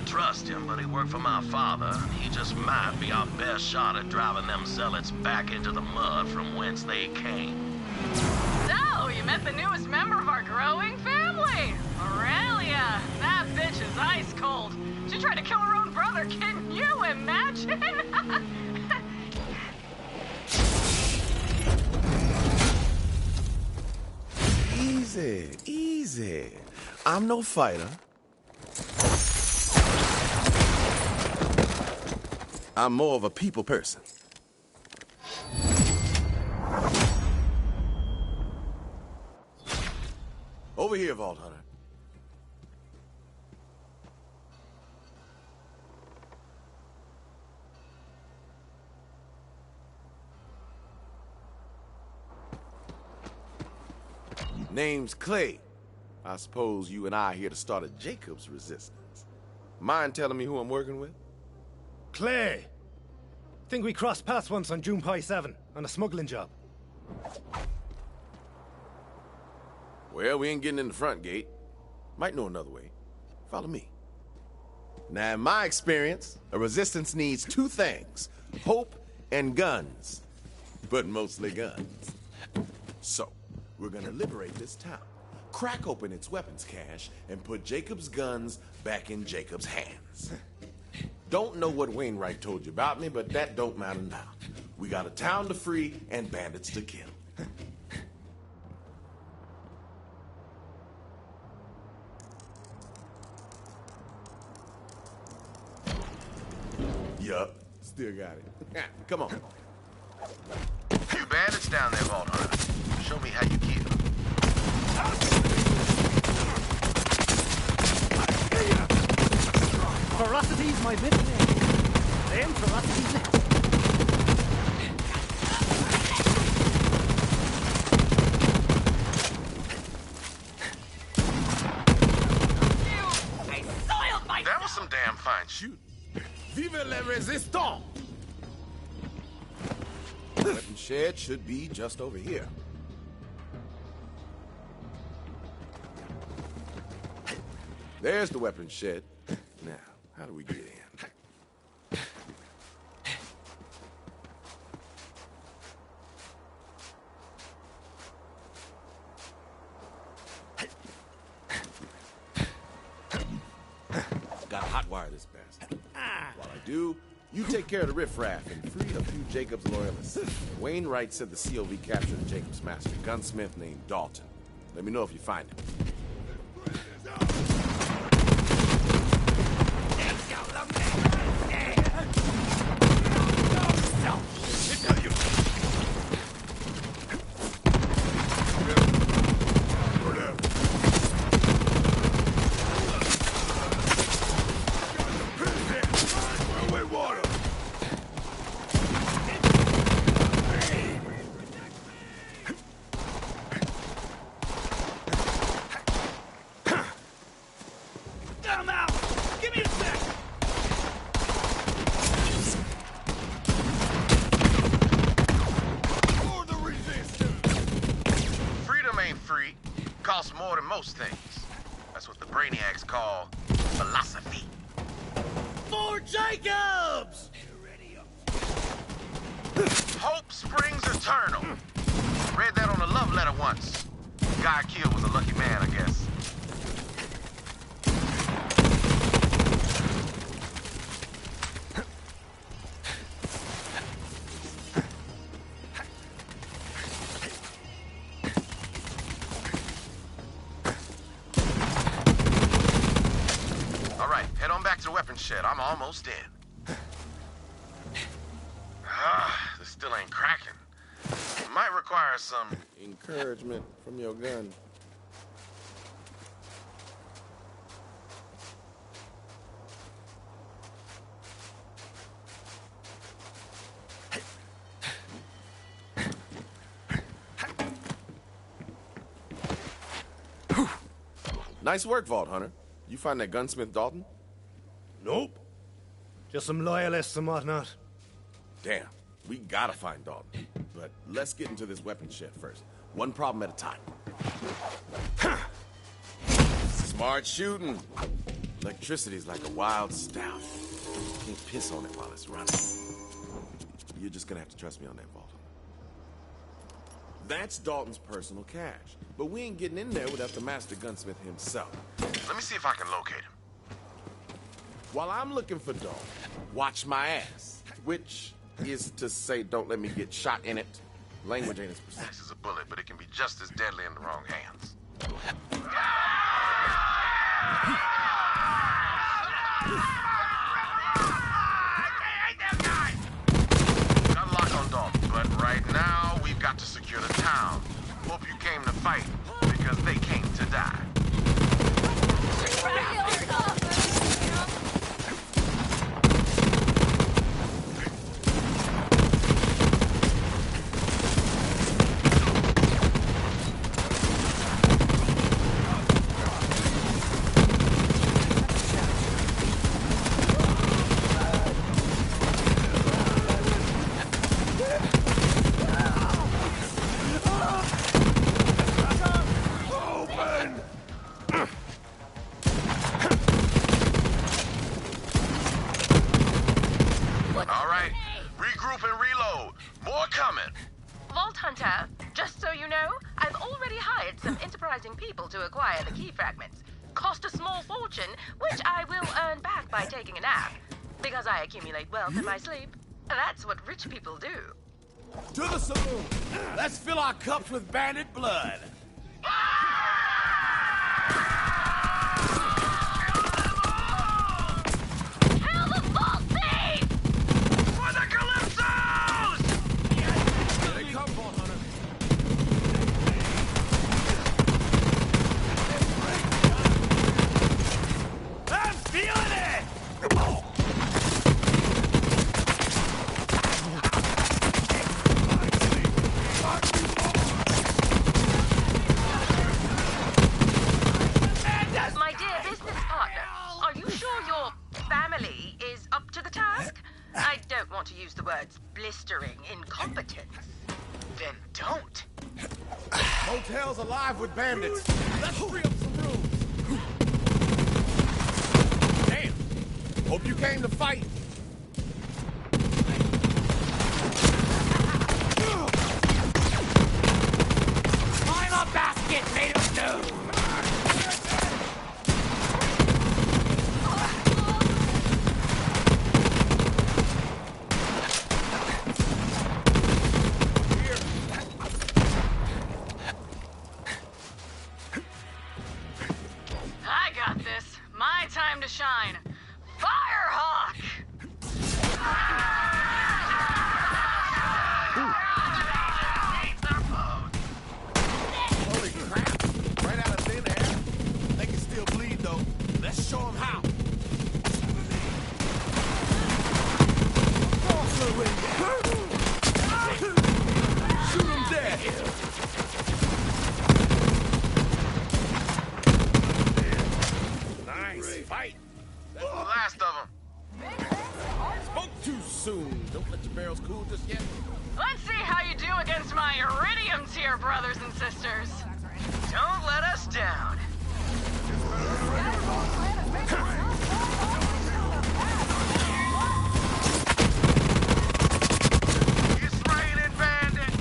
trust him, but he worked for my father. He just might be our best shot at driving them zealots back into the mud from whence they came. So, you met the newest member of our growing family, Aurelia. That bitch is ice cold. She tried to kill her own brother, can you imagine? Easy, easy. I'm no fighter. I'm more of a people person. Over here, Vault Hunter. Name's Clay. I suppose you and I are here to start a Jacob's resistance. Mind telling me who I'm working with? Clay! Think we crossed paths once on June Pi 7 on a smuggling job. Well, we ain't getting in the front gate. Might know another way. Follow me. Now, in my experience, a resistance needs two things. Hope and guns. But mostly guns. So, we're gonna liberate this town, crack open its weapons cache, and put Jacob's guns back in Jacob's hands. Don't know what Wainwright told you about me, but that don't matter now. We got a town to free and bandits to kill. Yup, still got it. Come on. Few bandits down there, Vault Hunter. Show me how you kill. Ferocity's my middle name. Then Ferocity's next. That was some damn fine shooting. Vive la résistance! Weapon shed should be just over here. There's the weapon shed. Now, how do we get in? Gotta hotwire this bastard. While I do, you take care of the riffraff and free a few Jacob's loyalists. Wainwright said the COV captured Jacob's master, a gunsmith named Dalton. Let me know if you find him. Costs more than most things. That's what the brainiacs call philosophy. For Jacobs! Hope springs eternal. Read that on a love letter once. Guy killed was a lucky man, I guess. Shed. I'm almost in. This still ain't cracking. Might require some encouragement from your gun. Nice work, Vault Hunter. You find that gunsmith Dalton? Nope. Just some loyalists and whatnot. Damn, we gotta find Dalton. But let's get into this weapon shed first. One problem at a time. Smart shooting. Electricity's like a wild stallion. Can't piss on it while it's running. You're just gonna have to trust me on that, Vault. That's Dalton's personal cash. But we ain't getting in there without the master gunsmith himself. Let me see if I can locate him. While I'm looking for Dalton, watch my ass. Which is to say, don't let me get shot in it. Language ain't as precise. This is a bullet, but it can be just as deadly in the wrong hands. Got a lock on Dalton, but right now we've got to secure the town. Hope you came to fight, because they came to die. People to acquire the key fragments. Cost a small fortune, which I will earn back by taking a nap. Because I accumulate wealth in my sleep. That's what rich people do. To the saloon! Let's fill our cups with bandit blood! Kill the vault thief! For the Calypsos! Here they come, Vault Hunter. Feeling it! My dear business partner, are you sure your family is up to the task? I don't want to use the words blistering incompetence. Then don't. Hotel's alive with bandits. Let's free up some rooms. Damn. Hope you came to fight. I'm a basket made of doom! I got this. My time to shine. Firehawk! Holy crap. Right out of thin air. They can still bleed, though. Let's show them how. Shoot them dead. Nice fight. That's the last of them. Spoke too soon. Don't let your barrels cool just yet. Let's see how you do against my Iridium tier brothers and sisters. Don't let us down. It's raining, bandit.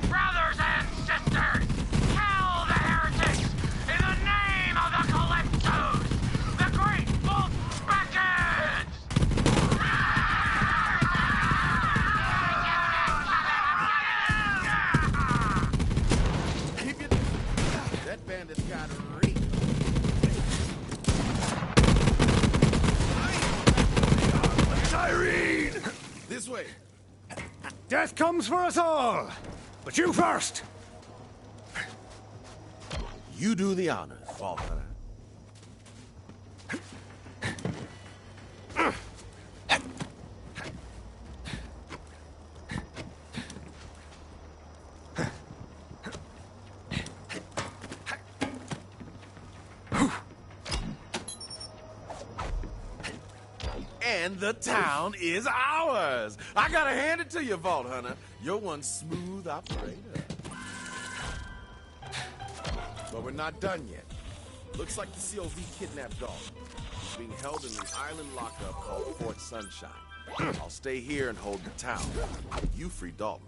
Brothers and sisters, kill the heretics in the name of the Calypsos, the great Vault Beckons! Keep your... That bandit's got reach. Irene! This way. Death comes for us all! But you first! You do the honors, Vault Hunter. And the town is ours. I gotta hand it to you, Vault Hunter. You're one smooth operator. But we're not done yet. Looks like the COV kidnapped Dalton. He's being held in the island lockup called Fort Sunshine. I'll stay here and hold the town. You free Dalton.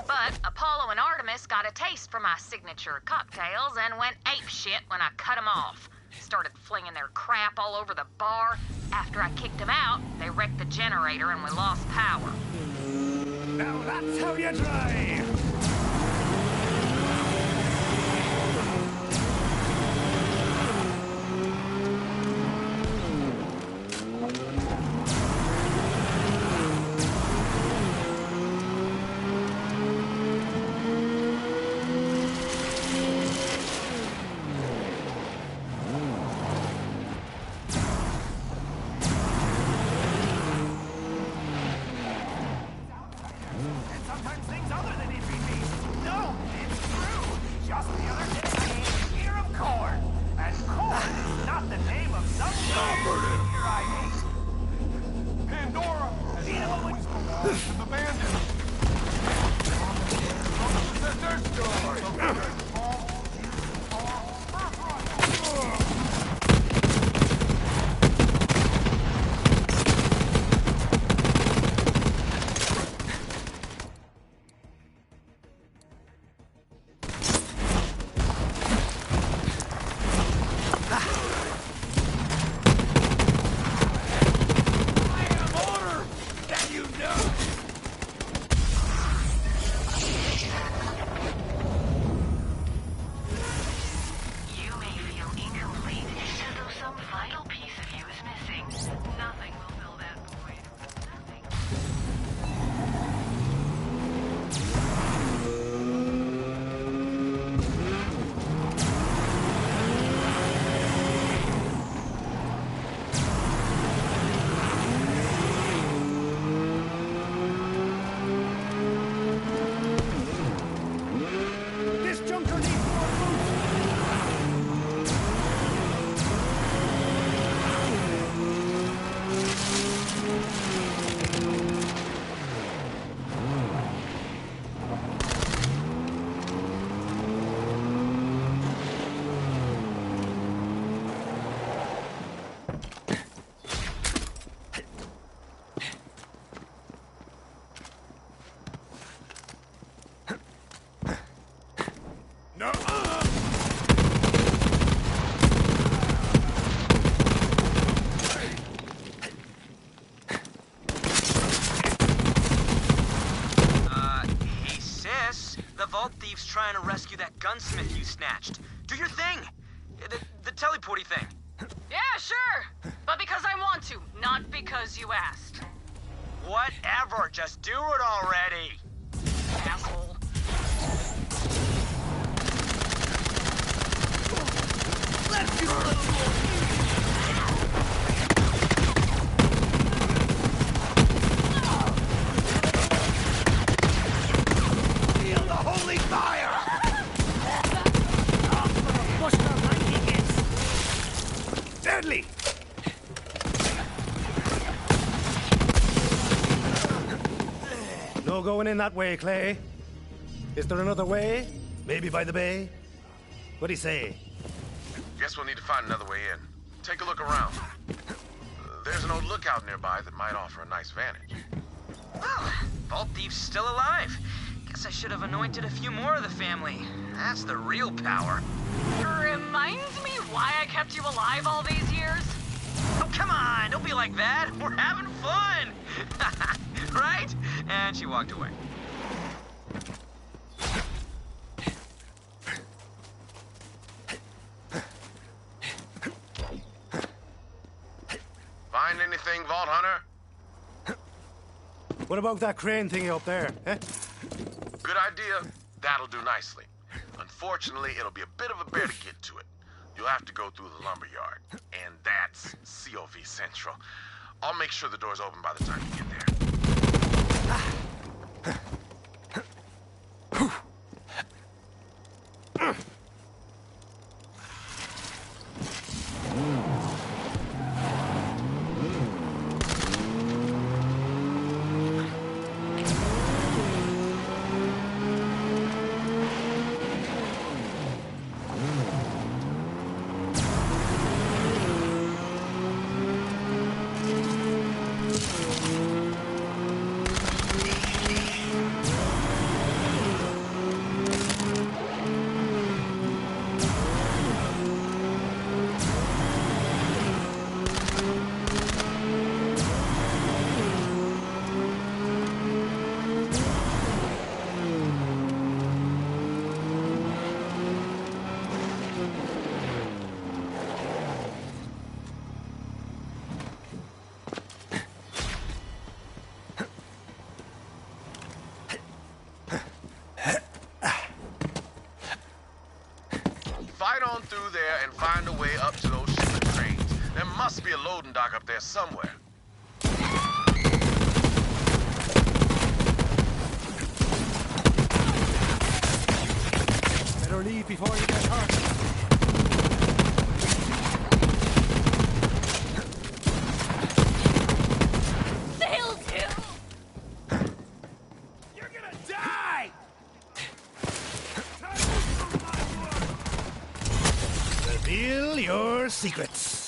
But Apollo and Artemis got a taste for my signature cocktails and went apeshit when I cut them off. Started flinging their crap all over the bar. After I kicked them out, they wrecked the generator and we lost power. Now that's how you drive! Trying to rescue that gunsmith you snatched. Do your thing! The teleporty thing. Yeah, sure. But because I want to, not because you asked. Whatever, just do it already! Asshole. Let's do a little more! Deadly! No going in that way, Clay. Is there another way? Maybe by the bay? What'd he say? Guess we'll need to find another way in. Take a look around. There's an old lookout nearby that might offer a nice vantage. Well, Vault Thief's still alive. Guess I should have anointed a few more of the family. That's the real power. Reminds me why I kept you alive all these years? Oh, come on! Don't be like that! We're having fun! Right? And she walked away. Find anything, Vault Hunter? What about that crane thingy up there, eh? Good idea. That'll do nicely. Unfortunately, it'll be a bit of a bear to get to it. You'll have to go through the lumberyard. And that's COV Central. I'll make sure the door's open by the time you get there. must be a loading dock up there somewhere. Better leave before you get hurt. They'll do! You're gonna die! Reveal your secrets.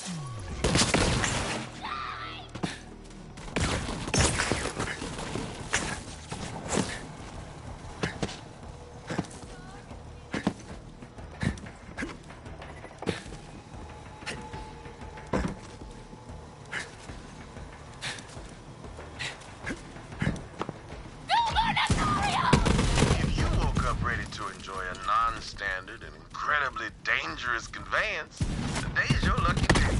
If you woke up ready to enjoy a non-standard and incredibly dangerous conveyance, today's your lucky day.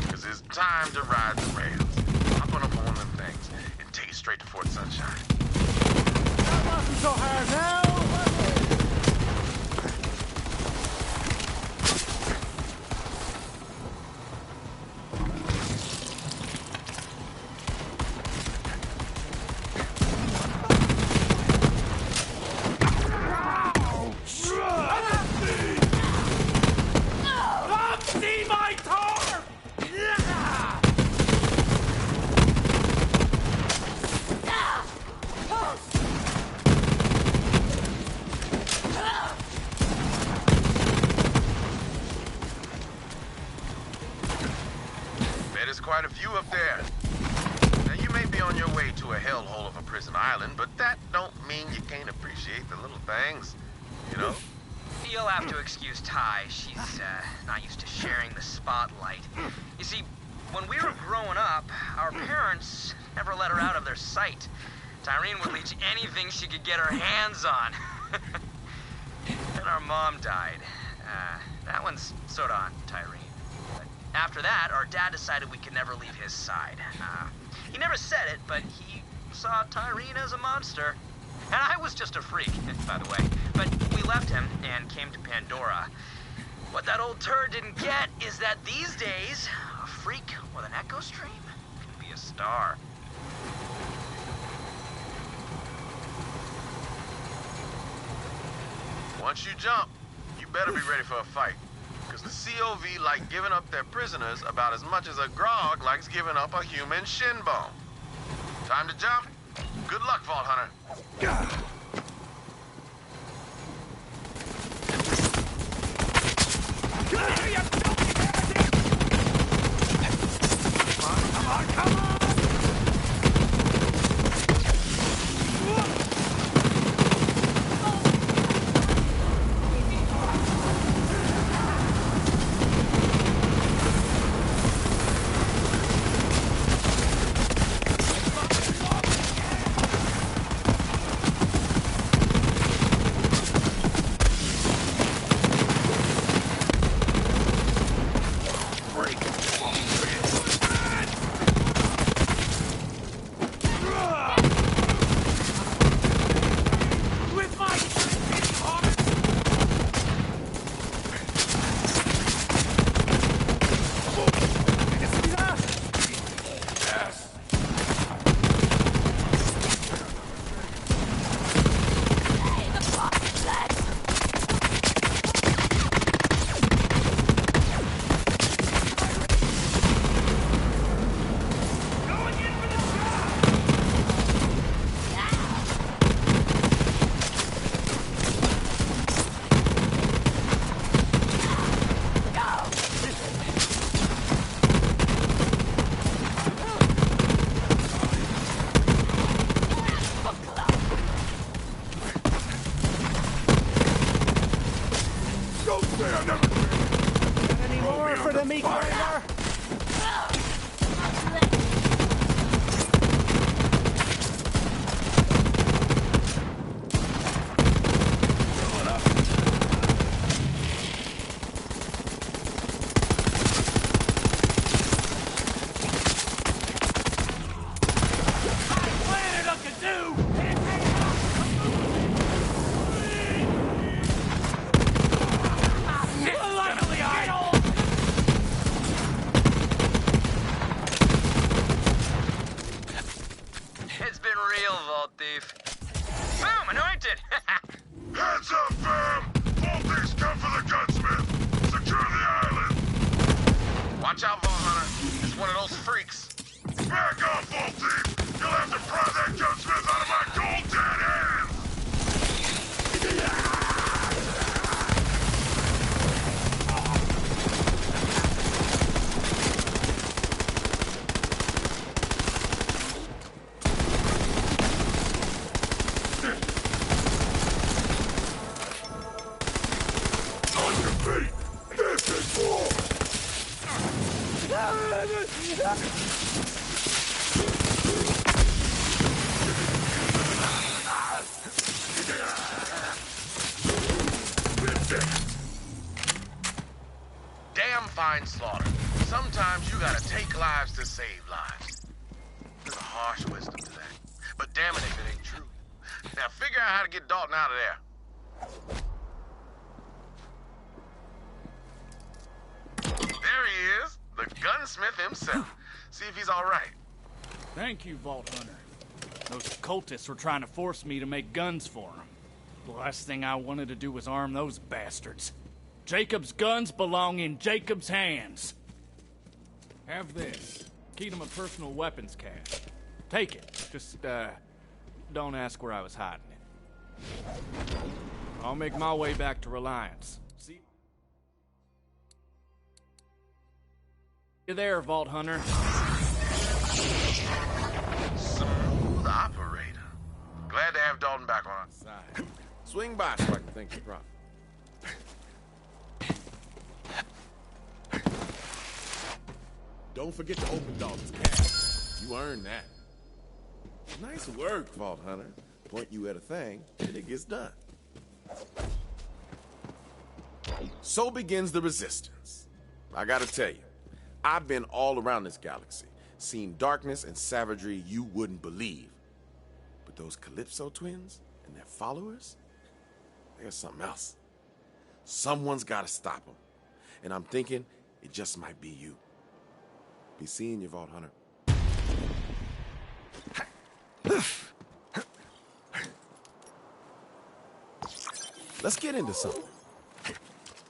Because it's time to ride the rails. Hop on up on one of them things and take it straight to Fort Sunshine. That wasn't so hard now, was it? See my tar! Bet there's quite a few up there. Now, you may be on your way to a hellhole of a prison island, but that don't mean you can't appreciate the little things, you know? You'll have to excuse Ty. She's not used to sharing the spotlight. You see, when we were growing up, our parents never let her out of their sight. Tyreen would leech anything she could get her hands on. Then our mom died. That one's sorta on Tyreen. But after that, our dad decided we could never leave his side. He never said it, but he saw Tyreen as a monster. And I was just a freak, by the way. But we left him and came to Pandora. What that old turd didn't get is that these days, a freak with an echo stream can be a star. Once you jump, you better be ready for a fight. Because the COV like giving up their prisoners about as much as a grog likes giving up a human shin bone. Time to jump. Good luck, Vault Hunter. Vault Thief. Boom! Anointed! Heads up, fam! Vault Thieves come for the gunsmith! Secure the island! Watch out, Vault Hunter. It's one of those freaks. Back off, Vault Thief! You'll have to pry that gunsmith out of my cold dead hands! On your feet! This is war! Damn fine slaughter. Sometimes you gotta take lives to save lives. There's a harsh wisdom to that. But damn it if it ain't true. Now figure out how to get Dalton out of there. There he is, the gunsmith himself. See if he's all right. Thank you, Vault Hunter. Those cultists were trying to force me to make guns for them. The last thing I wanted to do was arm those bastards. Jacob's guns belong in Jacob's hands. Have this. Keep him a personal weapons cache. Take it. Just, don't ask where I was hiding it. I'll make my way back to Reliance. See you there, Vault Hunter. Smooth operator. Glad to have Dalton back on our side. Swing by so I can thank you properly. Don't forget to open Dalton's cache. You earned that. Nice work, Vault Hunter. Point you at a thing, and it gets done. So begins the Resistance. I gotta tell you, I've been all around this galaxy, seen darkness and savagery you wouldn't believe. But those Calypso twins and their followers, there's something else. Someone's gotta stop them. And I'm thinking it just might be you. Be seeing you, Vault Hunter. Let's get into something.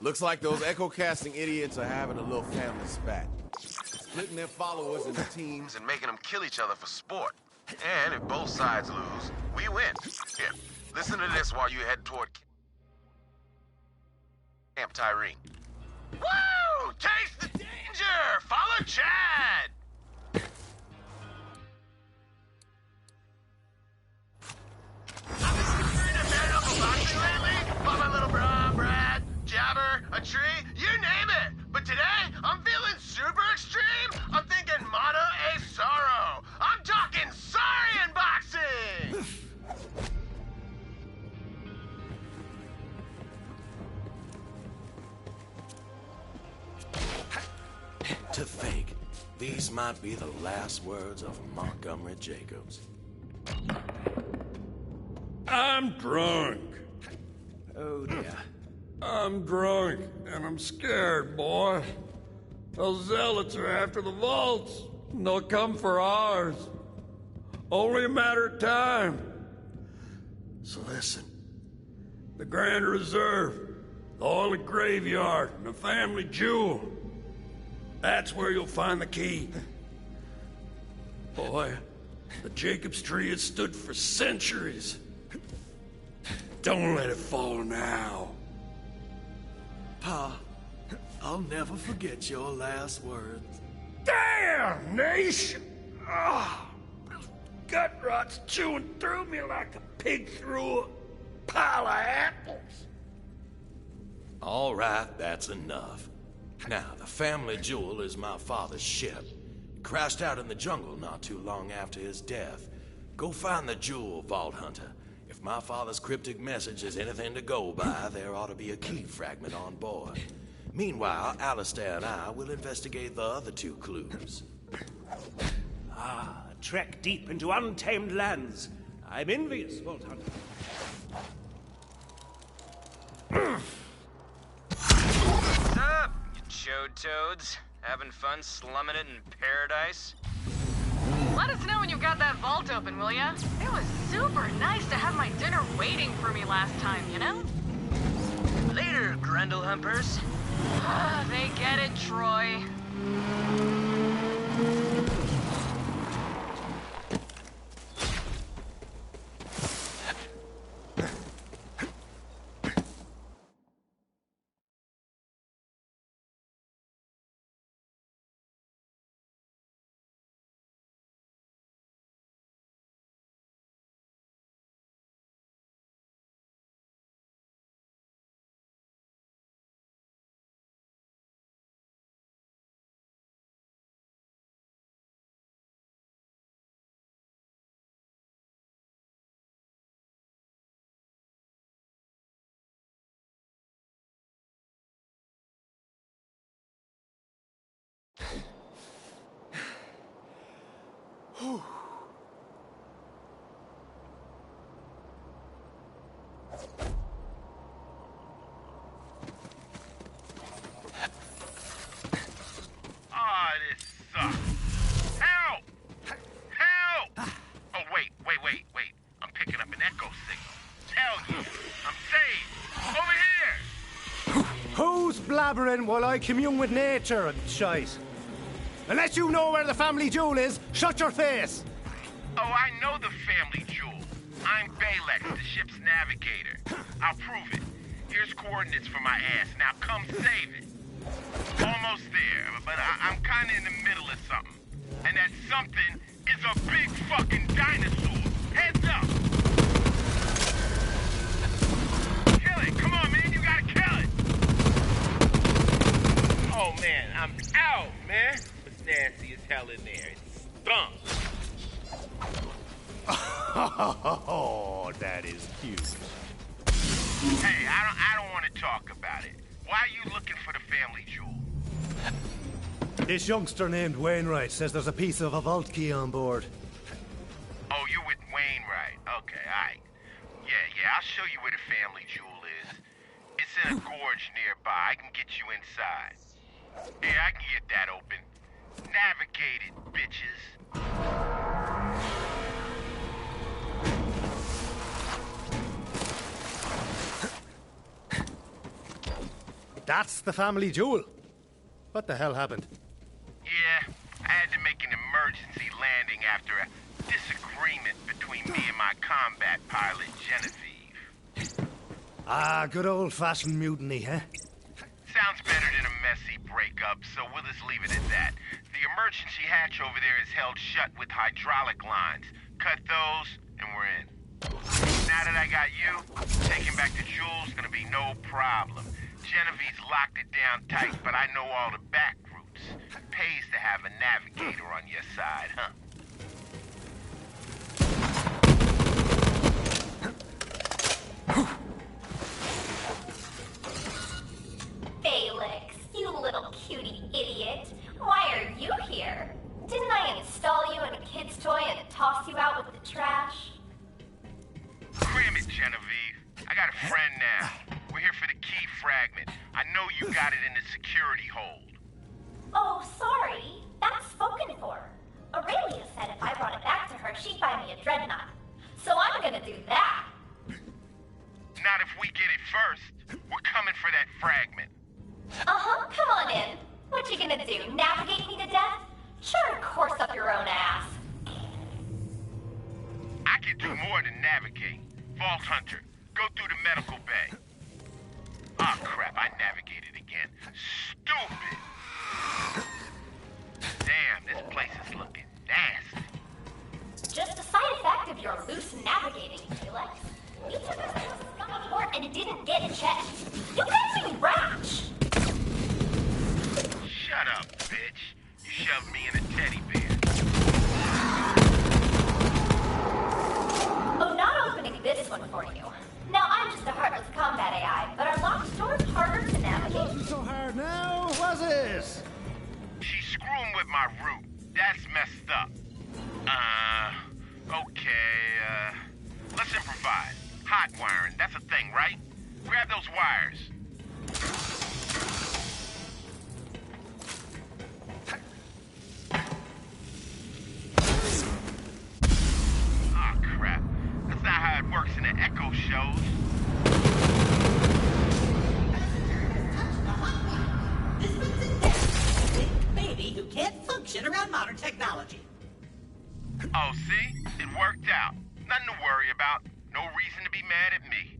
Looks like those echo-casting idiots are having a little family spat. Splitting their followers into teams and making them kill each other for sport. And if both sides lose, we win. Here, listen to this while you head toward Camp Tyreen. Woo! Taste the danger! Follow Chad! I've been considering a bare knuckle boxing lately. Bought my little bra, Brad, jabber, a tree, you name it. But today, I'm feeling super extreme. I'm thinking motto a sorrow. I'm talking Saurian boxing! To think, these might be the last words of Montgomery Jacobs. I'm drunk. Oh, dear. I'm drunk, and I'm scared, boy. Those zealots are after the vaults, and they'll come for ours. Only a matter of time. So listen. The Grand Reserve, the oily graveyard, and the family jewel. That's where you'll find the key. Boy, the Jacobs tree has stood for centuries. Don't let it fall now. Pa, I'll never forget your last words. Damnation! Ah, this gut rot's chewing through me like a pig through a pile of apples. All right, that's enough. Now, the family jewel is my father's ship. It crashed out in the jungle not too long after his death. Go find the jewel, Vault Hunter. If my father's cryptic message is anything to go by, there ought to be a key fragment on board. Meanwhile, Alistair and I will investigate the other two clues. Ah, a trek deep into untamed lands. I'm envious, Vault Hunter. What's up, you chode toads? Having fun slumming it in paradise? Let us know when you've got that vault open, will ya? It was super nice to have my dinner waiting for me last time, you know? Later, Grundle Humpers. They get it, Troy. This sucks. Help! Help! Oh, wait. I'm picking up an echo signal. Hell yeah. I'm saved. Over here! Who's blabbering while I commune with nature and shite? Unless you know where the family jewel is, shut your face! Oh, I know the family jewel. I'm Balex, the ship's navigator. I'll prove it. Here's coordinates for my ass. Now come save it. Almost there, but I'm kinda in the middle of something. And that something is a big fucking dinosaur. Heads up! Kill it! Come on, man, you gotta kill it! Oh, man, I'm out, man. It's nasty as hell in there. It stunk. Oh, that is cute. Hey, I don't want to talk about it. Why are you looking for the family jewel? This youngster named Wainwright says there's a piece of a vault key on board. Oh, you're with Wainwright. Okay, alright. Yeah, I'll show you where the family jewel is. It's in a gorge nearby. I can get you inside. Yeah, I can get that open. Navigate it, bitches. That's the family jewel. What the hell happened? Yeah, I had to make an emergency landing after a disagreement between me and my combat pilot, Genevieve. Ah, good old-fashioned mutiny, huh? Sounds better than a messy breakup, so we'll just leave it at that. The emergency hatch over there is held shut with hydraulic lines. Cut those, and we're in. Now that I got you, taking back the jewel's gonna be no problem. Genevieve's locked it down tight, but I know all the back routes. Pays to have a navigator on your side, huh? Felix, you little cutie idiot. Why are you here? Didn't I install you in a kid's toy and toss you out with the trash? Cram it, Genevieve. I got a friend now. We're here for the key fragment. I know you got it in the security hold. Oh, sorry. That's spoken for. Aurelia said if I brought it back to her, she'd buy me a dreadnought. So I'm gonna do that. Not if we get it first. We're coming for that fragment. Uh-huh, come on in. What you gonna do, navigate me to death? Sure, course up your own ass. I can do more than navigate. Vault Hunter, go through the medical bay. Oh crap, I navigated again. Stupid! Damn, this place is looking nasty. Just a side effect of your loose navigating, Felix. You took us to a scummy port and didn't get checked. You guys are rash! Shut up, bitch. You shoved me in a teddy bear. Oh, not opening this one for you. Now, I'm just a heartless combat AI, but are locked doors harder to navigate? Wasn't so hard now, was it? She's screwing with my route. That's messed up. Okay, let's improvise. Hot wiring, that's a thing, right? Grab those wires. shit around modern technology. Oh, see? It worked out. Nothing to worry about. No reason to be mad at me.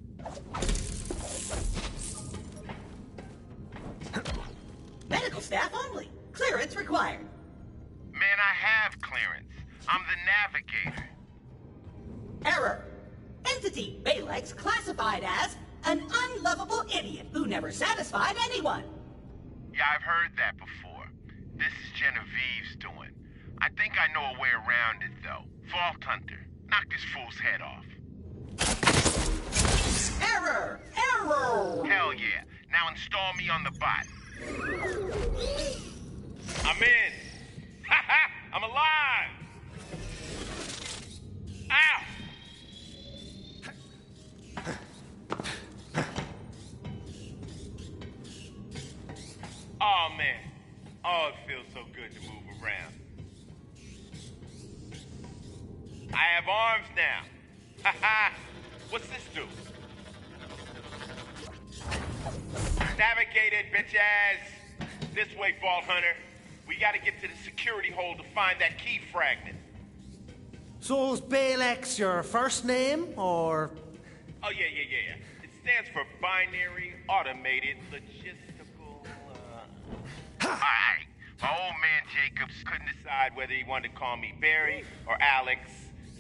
Medical staff only. Clearance required. Man, I have clearance. I'm the navigator. Error. Entity Balex classified as an unlovable idiot who never satisfied anyone. Yeah, I've heard that before. This is Genevieve's doing. I think I know a way around it, though. Vault Hunter. Knock this fool's head off. Error! Error! Hell yeah. Now install me on the bot. I'm in. Ha! I'm alive! Ow! Oh, man. Oh, it feels so good to move around. I have arms now. Ha ha! What's this do? Navigate it, bitch ass! This way, Vault Hunter. We gotta get to the security hole to find that key fragment. So is Balex your first name, or...? Oh, yeah. It stands for Binary Automated Logistical, Alright. My old man Jacobs couldn't decide whether he wanted to call me Barry or Alex,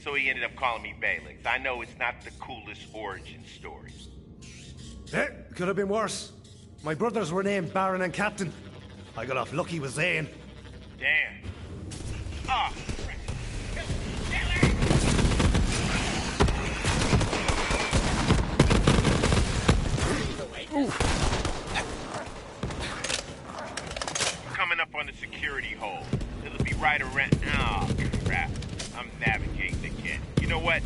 so he ended up calling me Balex. I know it's not the coolest origin story. It could have been worse. My brothers were named Baron and Captain. I got off lucky with Zane. Damn. Ah! Coming up on the security hole. It'll be right around... Oh, crap. I'm navigating again. You know what?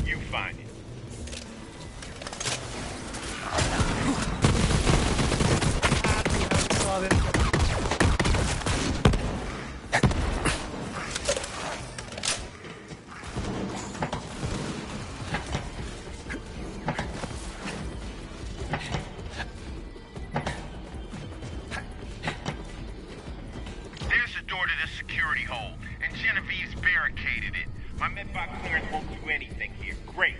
You find it. There's the door to the security hole, and Genevieve's barricaded it. My medbot clearance won't do anything here. Great.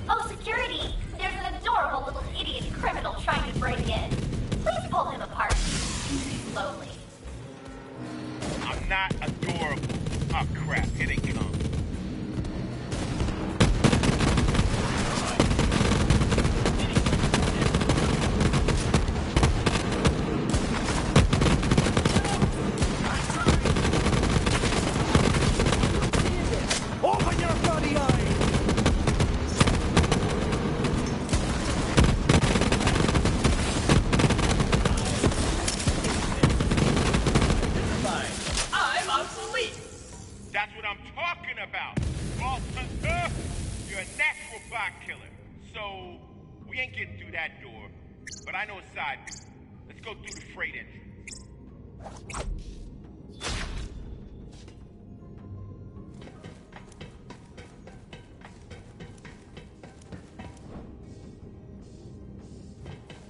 Oh, security! There's an adorable little idiot criminal trying to break in. Please pull him apart. Slowly. I'm not adorable. Oh, crap. Here they come. Open your bloody eyes! I'm obsolete. That's what I'm talking about. Vault Hunter, you're a natural bot killer. So, we ain't getting through that door. But I know a side. Let's go through the freight entrance.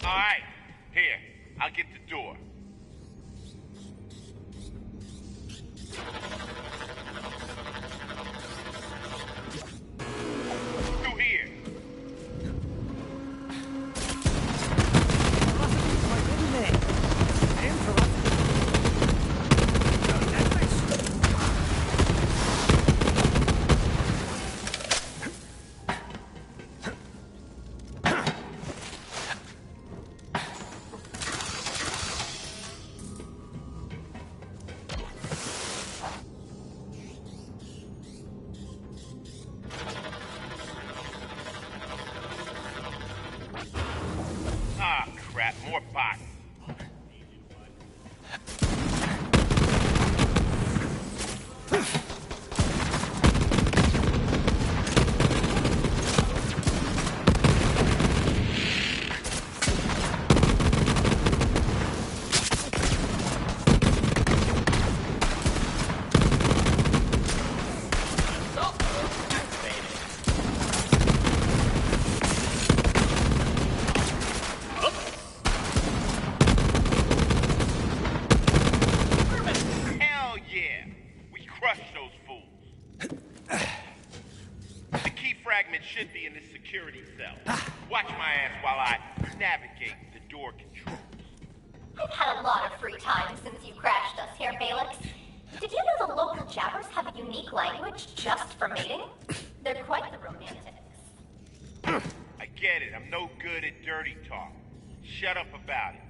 All right, here. I'll get the door. Through here. should be in this security cell. Watch my ass while I navigate the door controls. I've had a lot of free time since you crashed us here, Balix. Did you know the local jabbers have a unique language just for mating? They're quite the romantics. I get it. I'm no good at dirty talk. Shut up about it.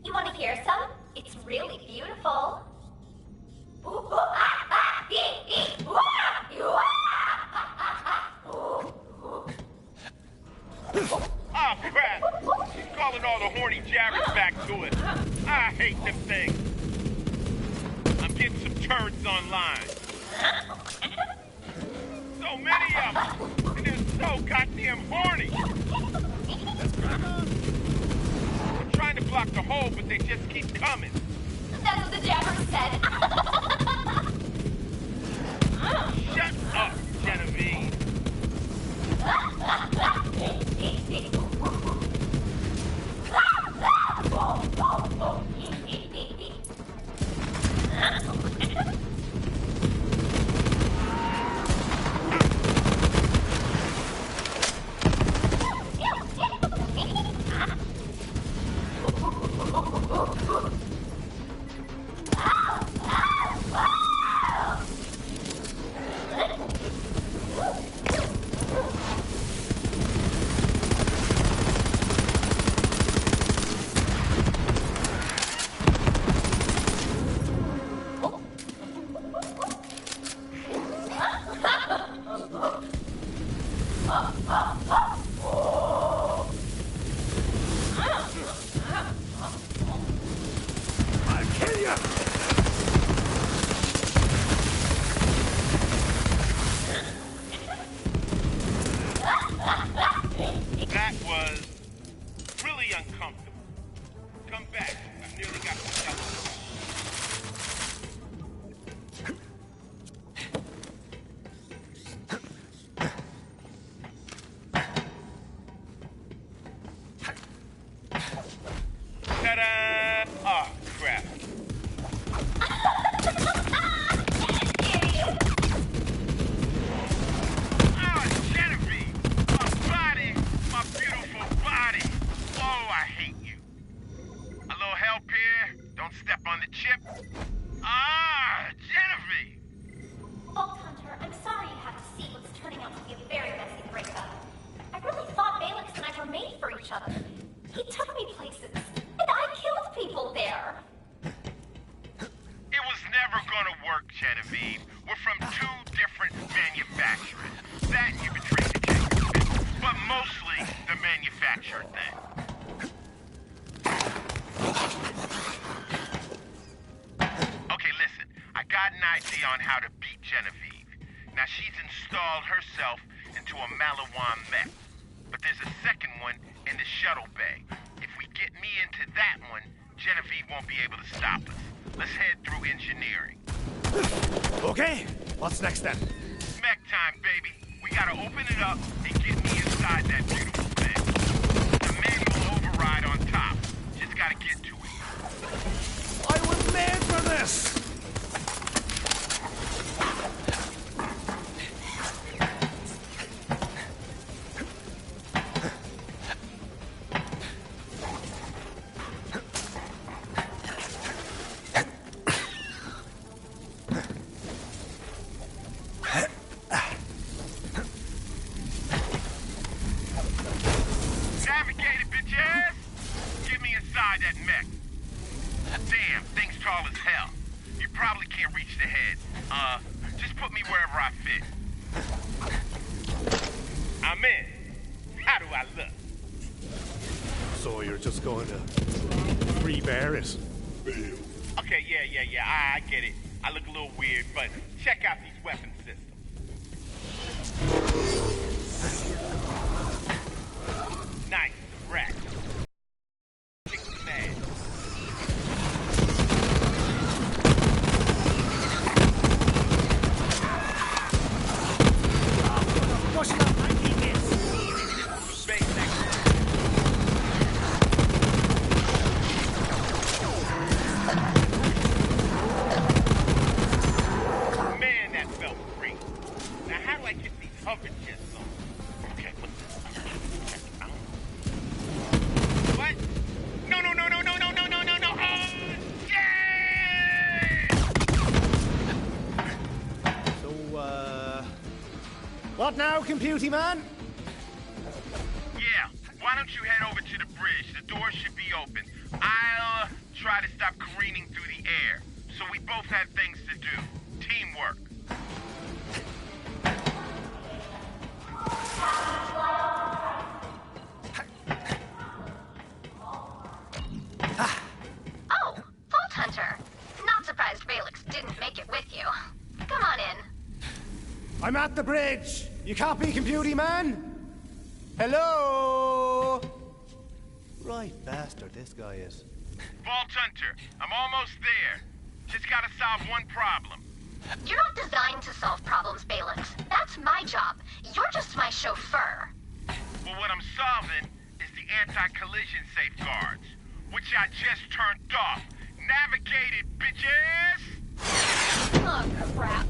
You want to hear some? It's really beautiful. Oh, crap! She's calling all the horny jabbers back to us. I hate them things. I'm getting some turrets online. So many of them! And they're so goddamn horny! I'm trying to block the hole, but they just keep coming. That's what the jabbers said. Shut up, Genevieve! That was really uncomfortable. Come back. I've nearly got myself. Ta-da! Oh, crap. Don't step on the chip. Ah, Genevieve! Vault Hunter, I'm sorry you have to see what's turning out to be a very messy breakup. I really thought Balix and I were made for each other. He took me places, and I killed people there. It was never gonna work, Genevieve. We're from two different manufacturers. That you could trace it, but mostly the manufacturer thing. Got an idea on how to beat Genevieve. Now, she's installed herself into a Malawan mech. But there's a second one in the shuttle bay. If we get me into that one, Genevieve won't be able to stop us. Let's head through engineering. Okay, what's next then? Mech time, baby. We gotta open it up and get me inside that beautiful thing. The manual override on top. Just gotta get to it. I was made for this! I get it. I look a little weird, but check out these weapon systems. Nice, rack. Kick some ass. Pushing up 90 minutes. Space next. Hover jets on. What now, computy man? Yeah, why don't you head over to the bridge? The door should be open. I'll try to stop careening through the air. So we both have things to do. Teamwork. Oh, Vault Hunter. Not surprised Valix didn't make it with you. Come on in. I'm at the bridge. You copy, computy man? Hello? Right bastard, this guy is. Vault Hunter, I'm almost there. Just gotta solve one problem. You're not designed to solve problems, Valix. That's my job. You're just my chauffeur. Well, what I'm solving is the anti-collision safeguards, which I just turned off. Navigate it, bitches! Oh, crap.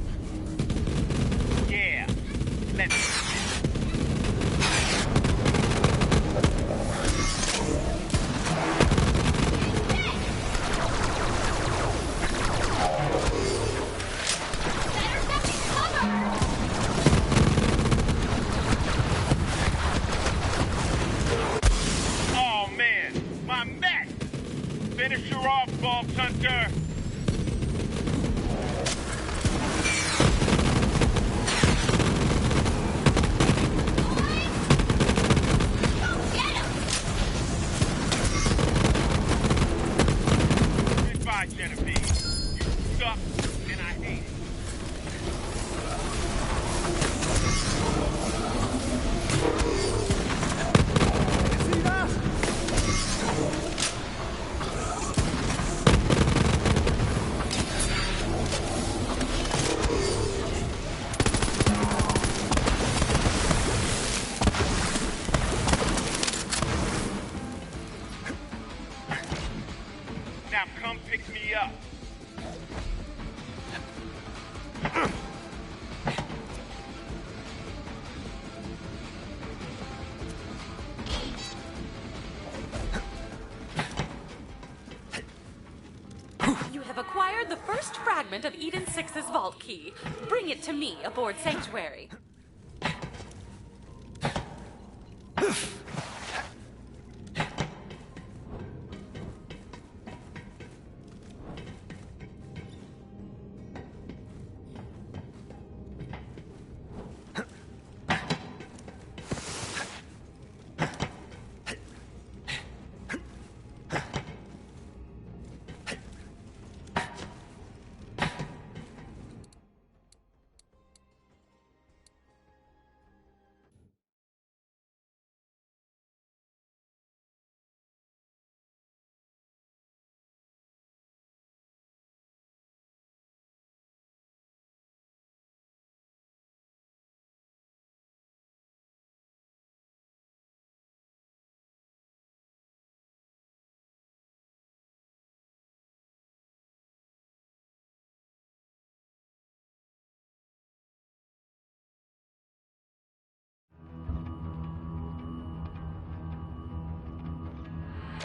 Yeah, let's... Oh man, my mech! Finish her off, Vault Hunter! Goodbye, Genevieve. You suck, and I hate it. See that? Now come pick me up. You have acquired the first fragment of Eden 6's vault key. Bring it to me aboard Sanctuary.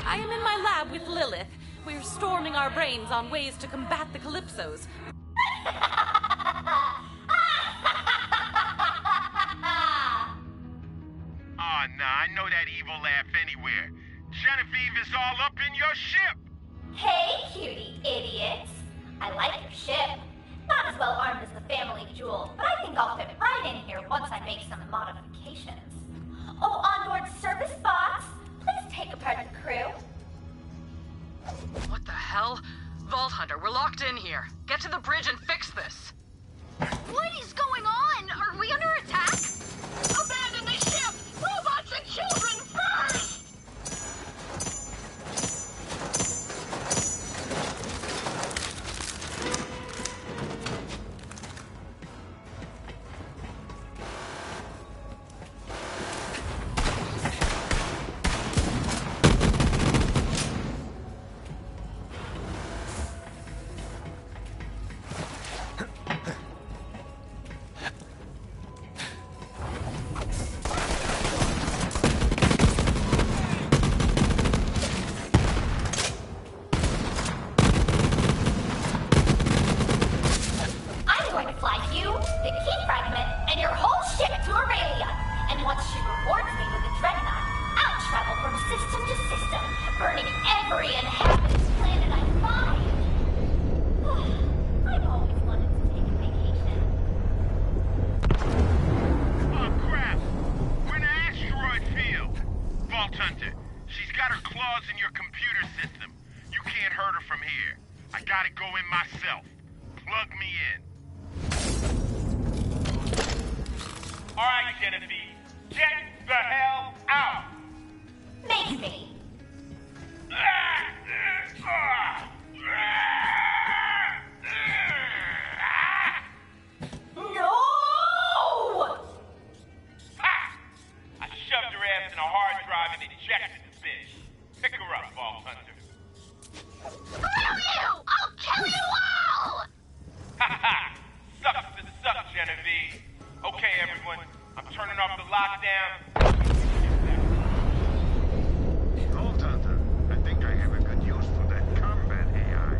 I am in my lab with Lilith. We're storming our brains on ways to combat the Calypsos. Oh, nah, I know that evil laugh anywhere. Genevieve is all up in your ship! Hey, cutie idiots. I like your ship. Not as well armed as the family jewel, but I think I'll fit right in here once I make some modifications. Oh, onboard service box, please take apart the crew. What the hell? Vault Hunter, we're locked in here. Get to the bridge and fix this. What is going on? Are we under attack? Abandon the ship! Robots and children first! myself. Plug me in. All right, Genevieve. Get the hell out! Maybe. No! Ha! I shoved her ass in a hard drive and ejected the bitch. Pick her up, Vault Hunter. Screw you! I'll kill you all! Ha ha! Sucks to suck, Genevieve. Okay, everyone. I'm turning off the lockdown. Vault Hunter, I think I have a good use for that combat AI.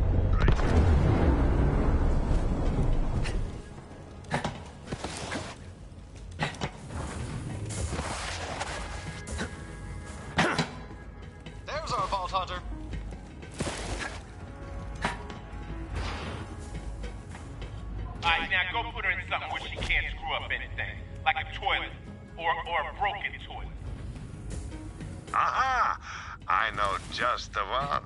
There's our Vault Hunter. Alright, now go put her in something where she can't screw up anything. Like a toilet. Or a broken toilet. Aha! I know just the one.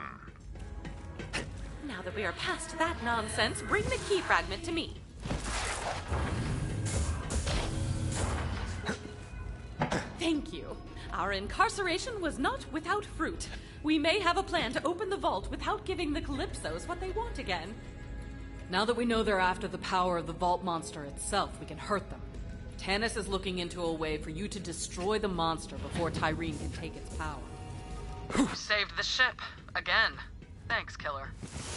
Now that we are past that nonsense, bring the key fragment to me. Thank you. Our incarceration was not without fruit. We may have a plan to open the vault without giving the Calypsos what they want again. Now that we know they're after the power of the Vault monster itself, we can hurt them. Tannis is looking into a way for you to destroy the monster before Tyreen can take its power. Saved the ship. Again. Thanks, Killer.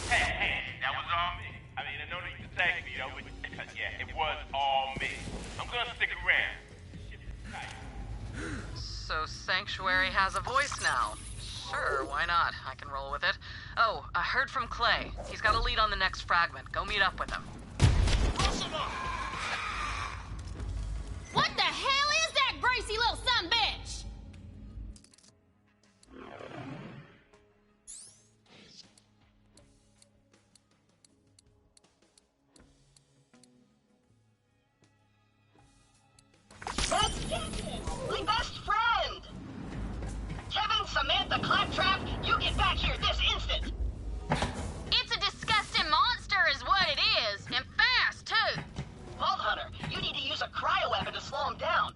Hey, that was all me. I mean, I know that you can thank me, though, but yeah, it was all me. I'm gonna stick around. So Sanctuary has a voice now. Sure, why not? I can roll with it. Oh, I heard from Clay. He's got a lead on the next fragment. Go meet up with him. What the hell is that greasy little sumbitch? That's Kevin, my best friend! Kevin, Samantha, Claptrap, you get back here this instant! It's a disgusting monster is what it is, and fast, too. Vault Hunter, you need to use a cryo-weapon to slow him down.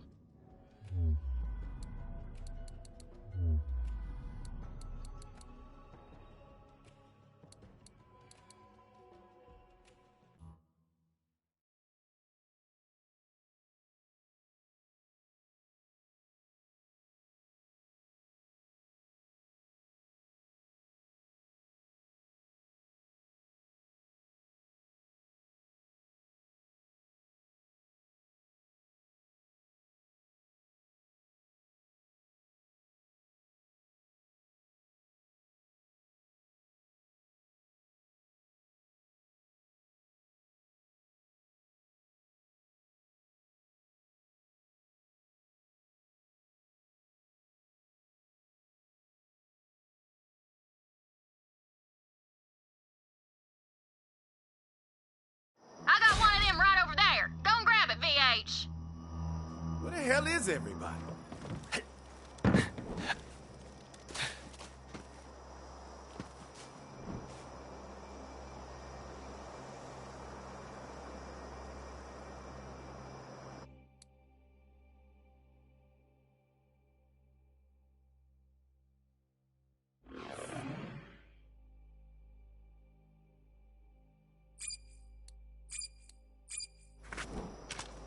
I got one of them right over there. Go and grab it, VH. Where the hell is everybody?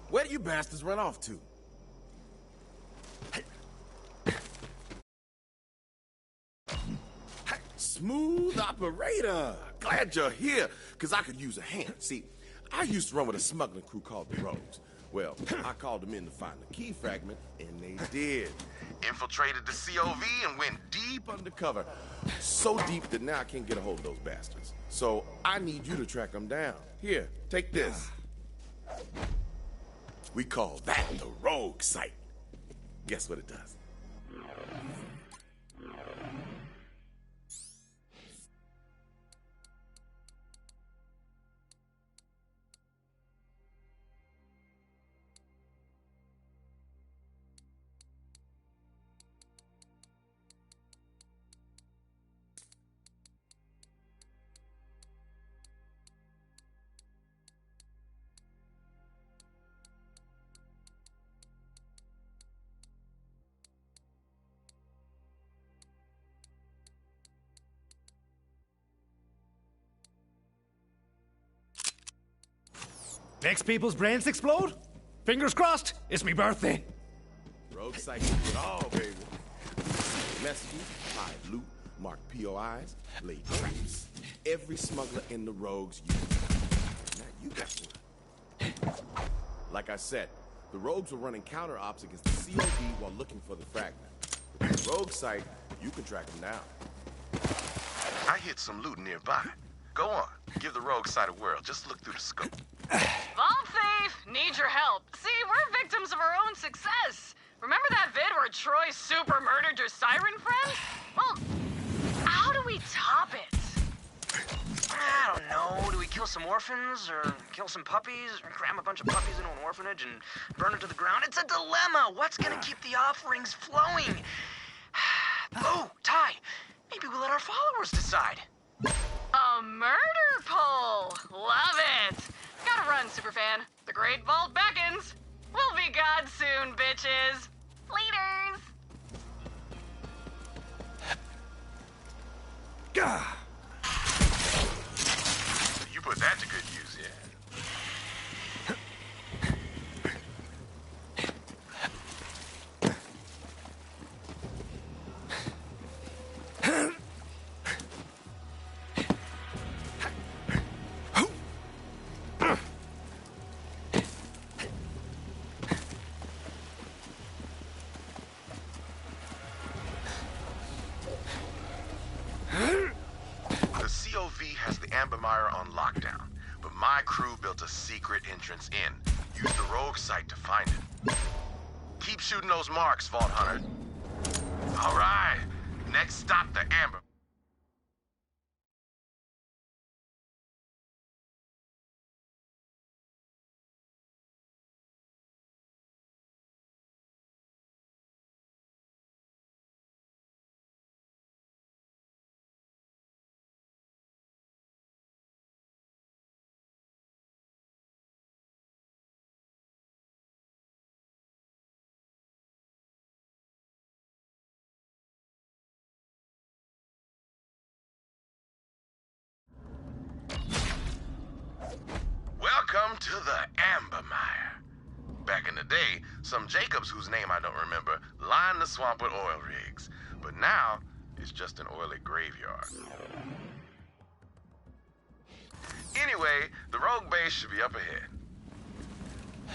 Where do you bastards run off to? Smooth operator. Glad you're here, because I could use a hand. See, I used to run with a smuggling crew called the Rogues. Well, I called them in to find the key fragment, and they did. Infiltrated the COV and went deep undercover. So deep that now I can't get a hold of those bastards. So I need you to track them down. Here, take this. We call that the Rogue Site. Guess what it does? Makes people's brains explode? Fingers crossed, it's me birthday. Rogue site gets it all, baby. Messages, hide loot, mark POIs, lay traps. Every smuggler in the Rogues use. Now you got one. Like I said, the Rogues were running counter ops against the COD while looking for the fragment. With the Rogue site, you can track them down. I hit some loot nearby. Go on, give the Rogue site a whirl. Just look through the scope. Vault Thief, need your help. See, we're victims of our own success. Remember that vid where Troy super murdered your siren friends? Well, how do we top it? I don't know. Do we kill some orphans, or kill some puppies, or cram a bunch of puppies into an orphanage and burn it to the ground? It's a dilemma. What's gonna keep the offerings flowing? Oh, Ty, maybe we'll let our followers decide. A murder poll! Love it! Gotta run, superfan. The Great Vault beckons. We'll be gods soon, bitches. Leaders! Gah! You put that to good use, yeah. Ambermire on lockdown, but my crew built a secret entrance in. Use the Rogue site to find it. Keep shooting those marks, Vault Hunter. All right, next stop, the Amber. Welcome to the Ambermire. Back in the day, some Jacobs, whose name I don't remember, lined the swamp with oil rigs. But now, it's just an oily graveyard. Anyway, the Rogue base should be up ahead.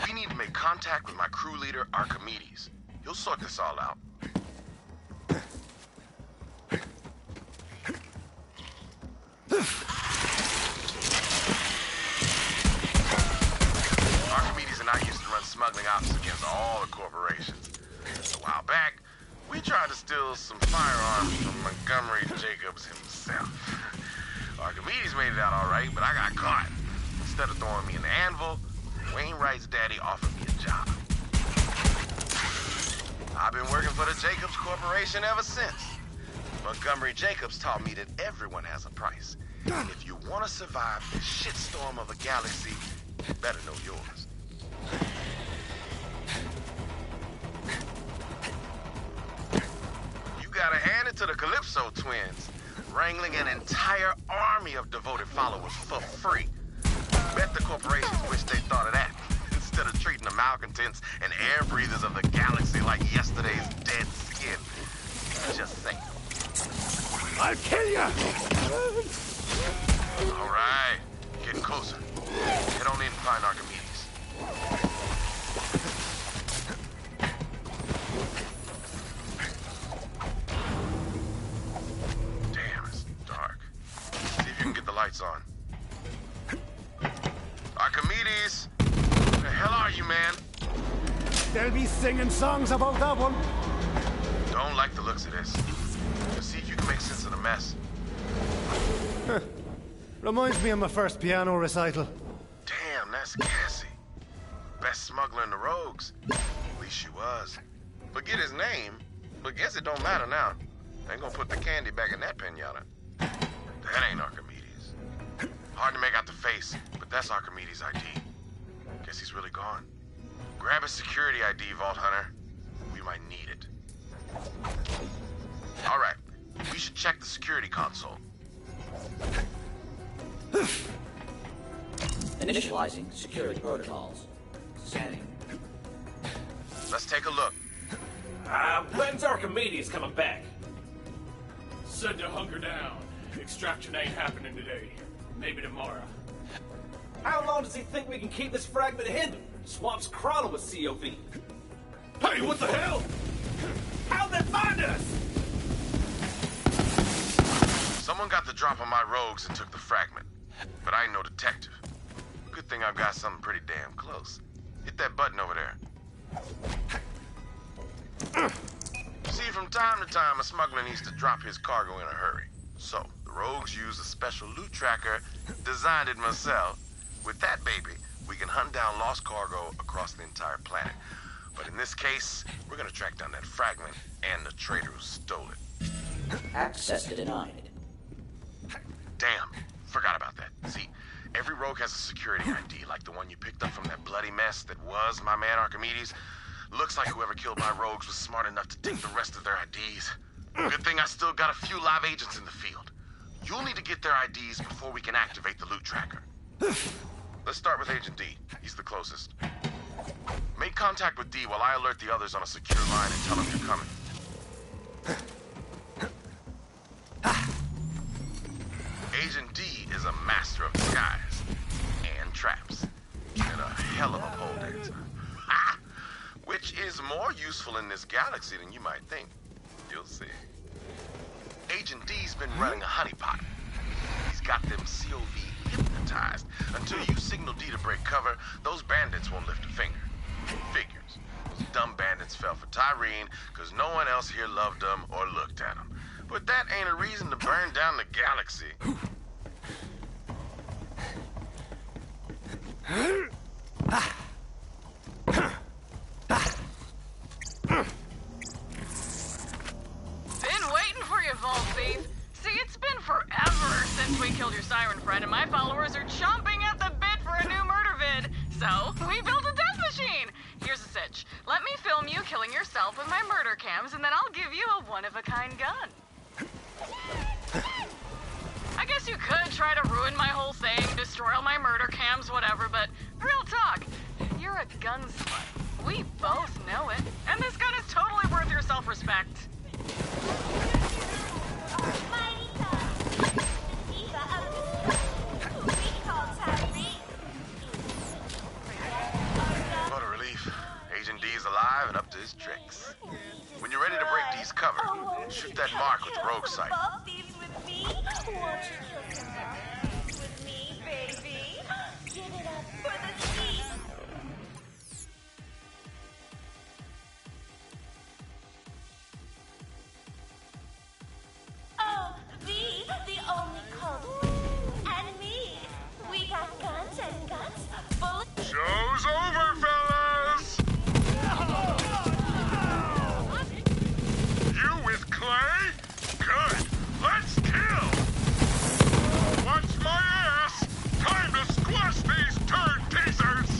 We need to make contact with my crew leader, Archimedes. He'll sort this all out. Archimedes and I used to run smuggling ops against all the corporations. A while back, we tried to steal some firearms from Montgomery Jacobs himself. Archimedes made it out all right, but I got caught. Instead of throwing me in the anvil, Wainwright's daddy offered me a job. I've been working for the Jacobs Corporation ever since. Montgomery Jacobs taught me that everyone has a price. And if you want to survive the shitstorm of a galaxy, you better know yours. You gotta hand it to the Calypso twins, wrangling an entire army of devoted followers for free. Bet the corporations wish they thought of that, instead of treating the malcontents and air breathers of the galaxy like yesterday's dead skin. Just saying. I'll kill you! All right, getting closer. Head on in and find Archimedes. Damn, it's dark. See if you can get the lights on. Archimedes! Where the hell are you, man? They'll be singing songs about that one. Don't like the looks of this. Just see if you can make sense of the mess. Huh. Reminds me of my first piano recital. Damn, that's Cassie. Best smuggler in the Rogues. At least she was. Forget his name, but guess it don't matter now. Ain't gonna put the candy back in that pinata. That ain't Archimedes. Hard to make out the face, but that's Archimedes' ID. Guess he's really gone. Grab his security ID, Vault Hunter. We might need it. All right, we should check the security console. The Initializing security protocols. Scanning. Let's take a look. When's Archimedes coming back? Said to hunker down. Extraction ain't happening today. Maybe tomorrow. How long does he think we can keep this fragment hidden? Swamps crawling with COV. Hey, what the hell? How'd they find us? Someone got the drop on my rogues and took the fragment. But I ain't no detective. Good thing I've got something pretty damn close. Hit that button over there. See, from time to time, a smuggler needs to drop his cargo in a hurry. So, the rogues use a special loot tracker, designed it myself. With that baby, we can hunt down lost cargo across the entire planet. But in this case, we're gonna track down that fragment and the traitor who stole it. Access denied. Damn, forgot about that. See, every rogue has a security ID, like the one you picked up from that bloody mess that was my man Archimedes. Looks like whoever killed my rogues was smart enough to take the rest of their IDs. Good thing I still got a few live agents in the field. You'll need to get their IDs before we can activate the loot tracker. Let's start with Agent D. He's the closest. Make contact with D while I alert the others on a secure line and tell them you're coming. Agent D is a master of disguise and traps, and a hell of a pole dancer. Which is more useful in this galaxy than you might think. You'll see. Agent D's been running a honeypot. He's got them COV hypnotized. Until you signal D to break cover, those bandits won't lift a finger. Figures. Those dumb bandits fell for Tyreen because no one else here loved them or looked at them. But that ain't a reason to burn down the galaxy. Been waiting for you, Vault Thief. See, it's been forever since we killed your siren friend, and my followers are chomping at the bit for a new murder vid. So, we built a death machine. Here's the sitch. Let me film you killing yourself with my murder cams, and then I'll give you a one-of-a-kind gun. I guess you could try to ruin my whole thing, destroy all my murder cams, whatever, but real talk, you're a gun slut. We both know it, and this gun is totally worth your self-respect. What a relief. Agent D is alive and up to his tricks. When you're ready to break D's cover, shoot that mark with the rogue sight. With me, baby. Give it up for the thief. Oh, the only cult. And me. We got guns and guns. Bullets. Show's over, fellas! You with Clay? Good. Let's kill! Watch my ass! Time to squash these turd teasers!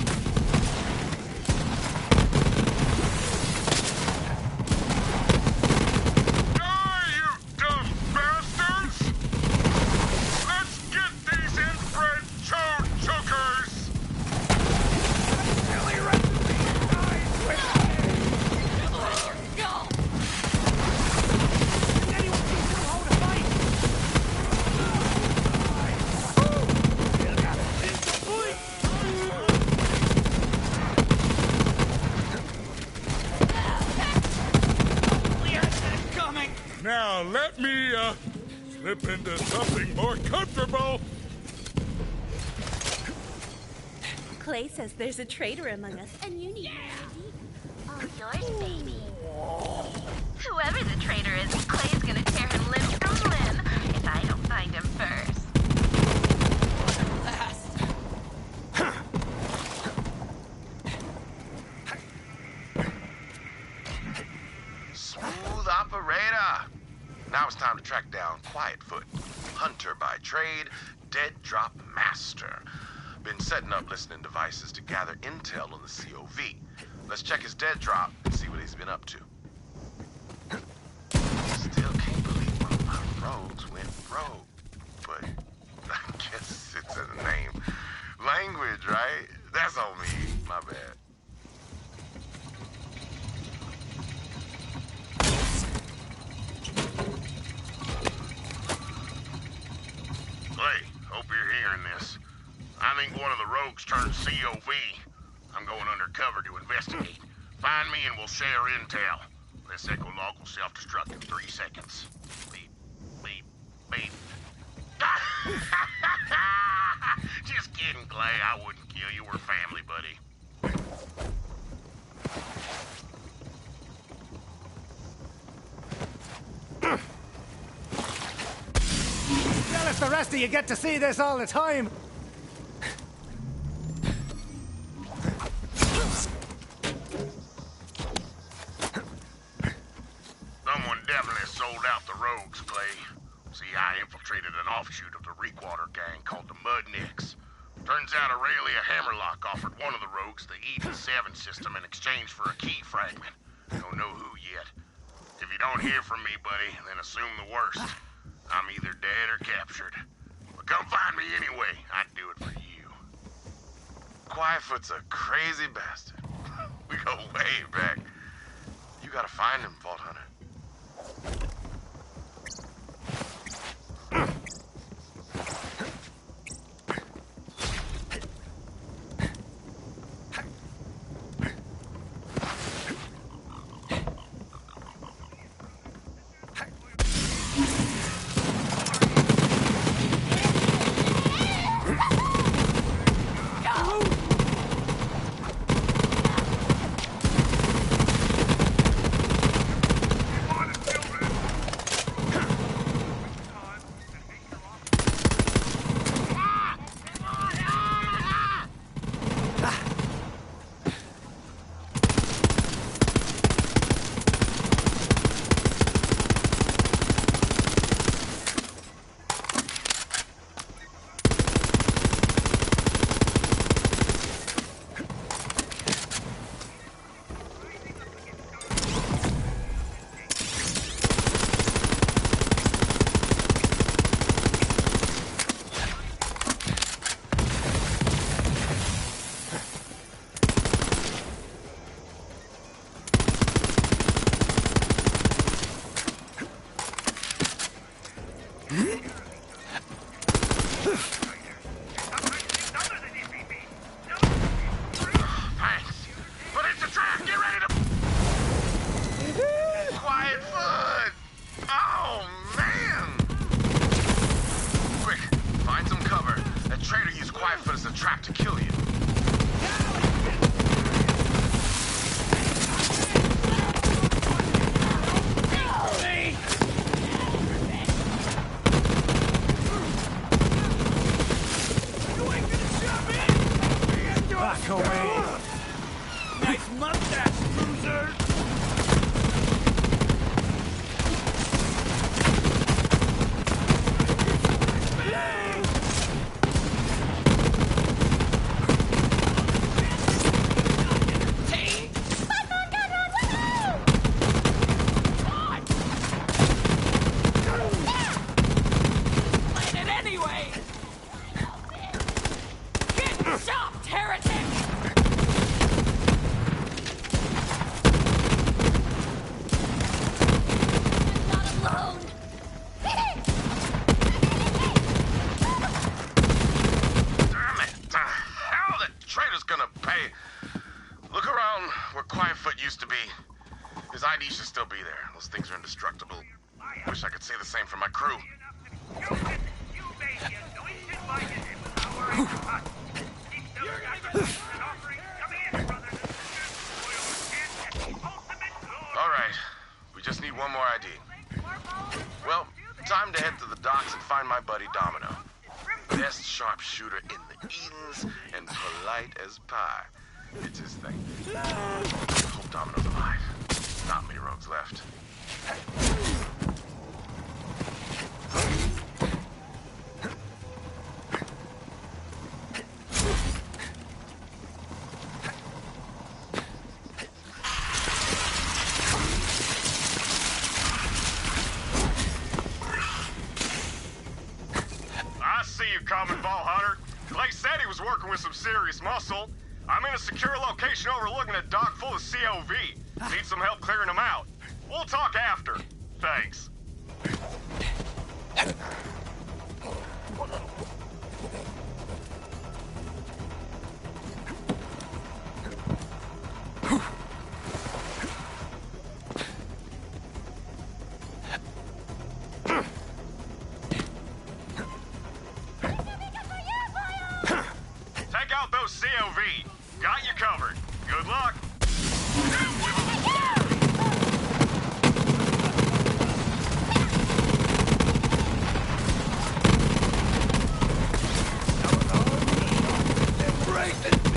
Die, you dumb bastards! Let's get these inbred chode chokers! Now let me, slip into something more comfortable. Clay says there's a traitor among us, and you need Oh, yours, baby. Whoever the traitor is, Clay's gonna tear him limb from limb if I don't find him first. Smooth operator. Now it's time to track down Quietfoot, hunter by trade, dead drop master. Been setting up listening devices to gather intel on the COV. Let's check his dead drop and see what he's been up to. Still can't believe one of my rogues went rogue, but I guess it's in the name. language, right? That's on me. My bad. Clay, hope you're hearing this. I think one of the rogues turned COV. I'm going undercover to investigate. Find me and we'll share intel. This echo log will self-destruct in 3 seconds. Beep, beep, beep. Just kidding, Clay. I wouldn't kill you. We're family, buddy. Jealous the rest of you get to see this all the time. Someone definitely sold out the rogues, Clay. See, I infiltrated an offshoot of the Reekwater gang called the Mudnicks. Turns out Aurelia Hammerlock offered one of the rogues the Eden 7 system in exchange for a key fragment. Don't know who yet. If you don't hear from me, buddy, then assume the worst. I'm either dead or captured. But come find me anyway. I'd do it for you. Quietfoot's a crazy bastard. We go way back. You gotta find him, Vault Hunter. Wish I could say the same for my crew. All right, we just need one more ID. Well, time to head to the docks and find my buddy Domino. Best sharpshooter in the Edens and polite as pie. It's his thing. Hope Domino's alive. Not many rogues left. I see you coming, Vault Hunter. Clay said he was is working with some serious muscle. I'm in a secure location overlooking a dock full of COV. Need some help clearing them out. We'll talk after. Thanks. Take out those COV. Got you covered. Good luck.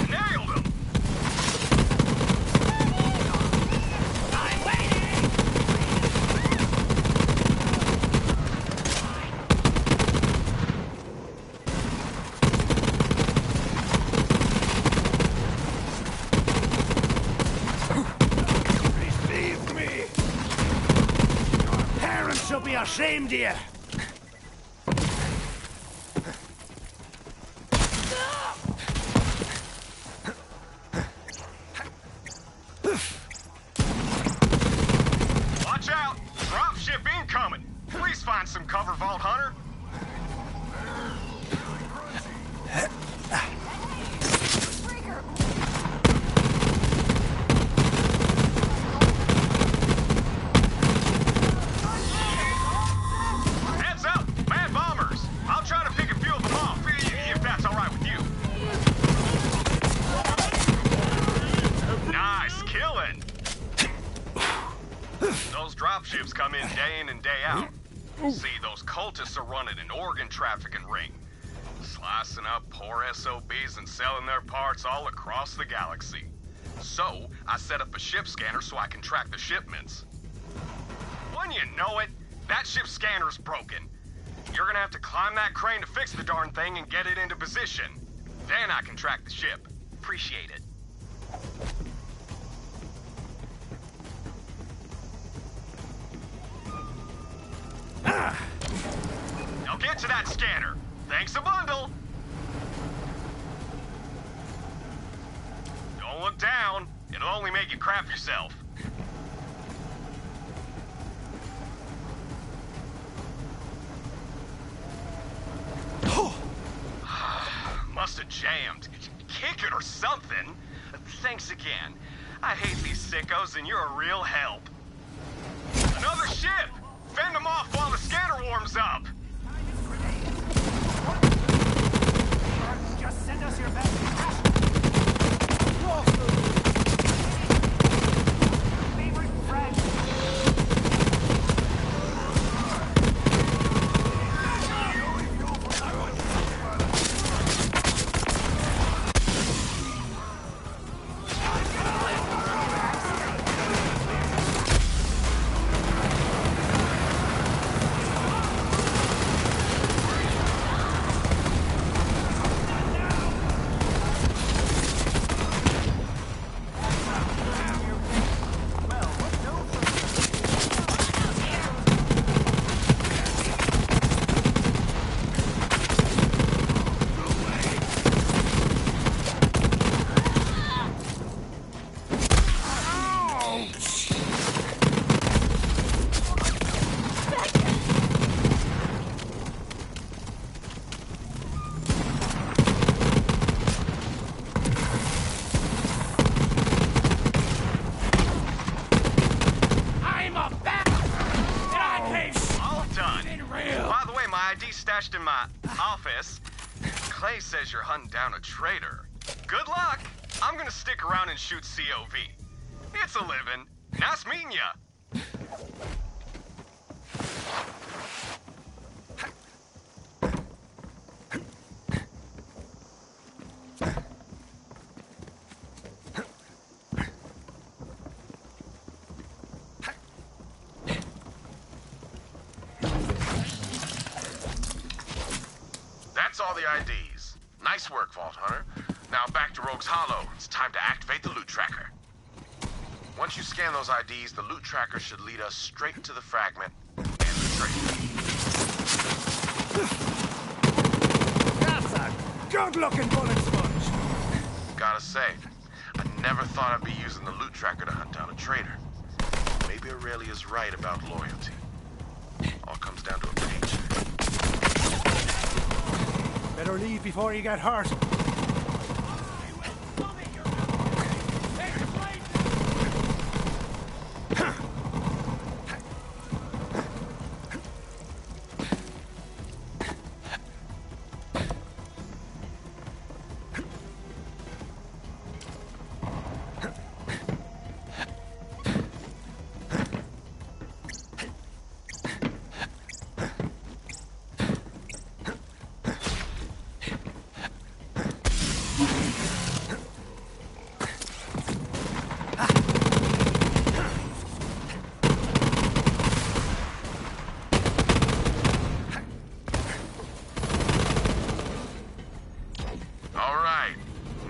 Nailed him. I'm waiting. Receive me! Your parents should be ashamed of you! Watch out! Dropship incoming! Please find some cover, Vault Hunter. Heads up! Bad bombers! I'll try to pick a few of them off, if that's all right with you. Nice killing! Those dropships come in and day out. See, those cultists are running an organ trafficking ring. Slicing up poor SOBs and selling their parts all across the galaxy. So, I set up a ship scanner so I can track the shipments. When you know it, that ship scanner's broken. You're gonna have to climb that crane to fix the darn thing and get it into position. Then I can track the ship. Appreciate it. Now get to that scanner. Thanks a bundle. Don't look down. It'll only make you crap yourself. Must have jammed. Kick it or something. Thanks again. I hate these sickos and you're a real help. Another ship! Fend them off while the scanner warms up! Just send us your best. Favorite friend. Stashed in my office. Clay says you're hunting down a traitor. Good luck. I'm gonna stick around and shoot COV. It's a living. Nice meeting ya. That's all the IDs. Nice work, Vault Hunter. Now back to Rogue's Hollow. It's time to activate the loot tracker. Once you scan those IDs, the loot tracker should lead us straight to the fragment and the traitor. That's a Good-looking bullet sponge. Gotta say, I never thought I'd be using the loot tracker to hunt down a traitor. Maybe Aurelia's right about loyalty. All comes down to a paycheck. Better leave before you get hurt.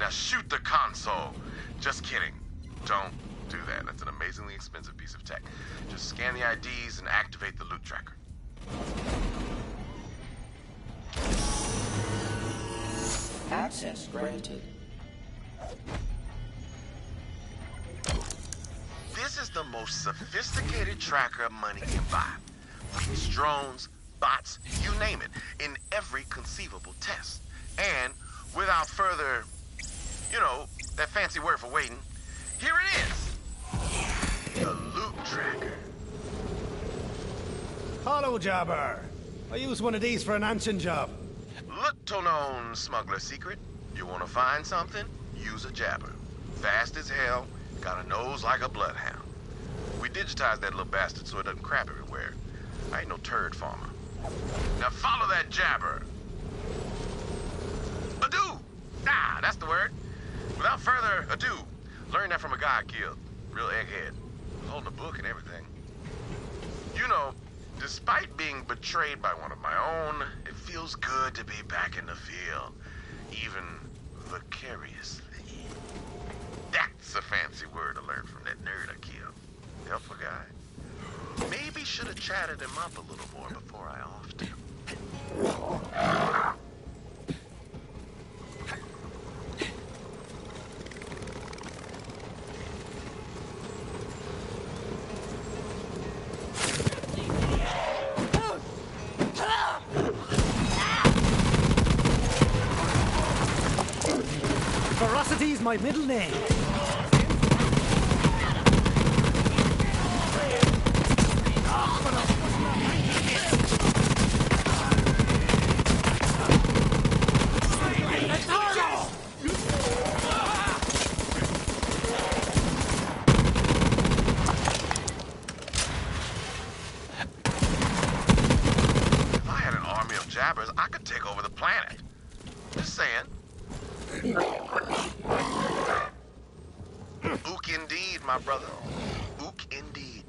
Shoot the console. Just kidding. Don't do that. That's an amazingly expensive piece of tech. Just scan the IDs and activate the loot tracker. Access granted. This is the most sophisticated tracker money can buy. Beats drones, bots, you name it, in every conceivable test. And without further, that fancy word for waiting, here it is. The loot tracker. Hello, Jabber. I use one of these for an ancient job. Little known smuggler secret. You want to find something? Use a Jabber. Fast as hell, got a nose like a bloodhound. We digitized that little bastard so it doesn't crap everywhere. I ain't no turd farmer. Now follow that Jabber. Ado! Ah, that's the word. Without further ado, learned that from a guy I killed. Real egghead. Holding a book and everything. Despite being betrayed by one of my own, it feels good to be back in the field. Even vicariously. That's a fancy word I learned from that nerd I killed. Helpful guy. Maybe should have chatted him up a little more before I offed him. Ferocity's my middle name. If I had an army of Jabbers, I could take over the planet. Just saying. Ook indeed, my brother. Ook indeed.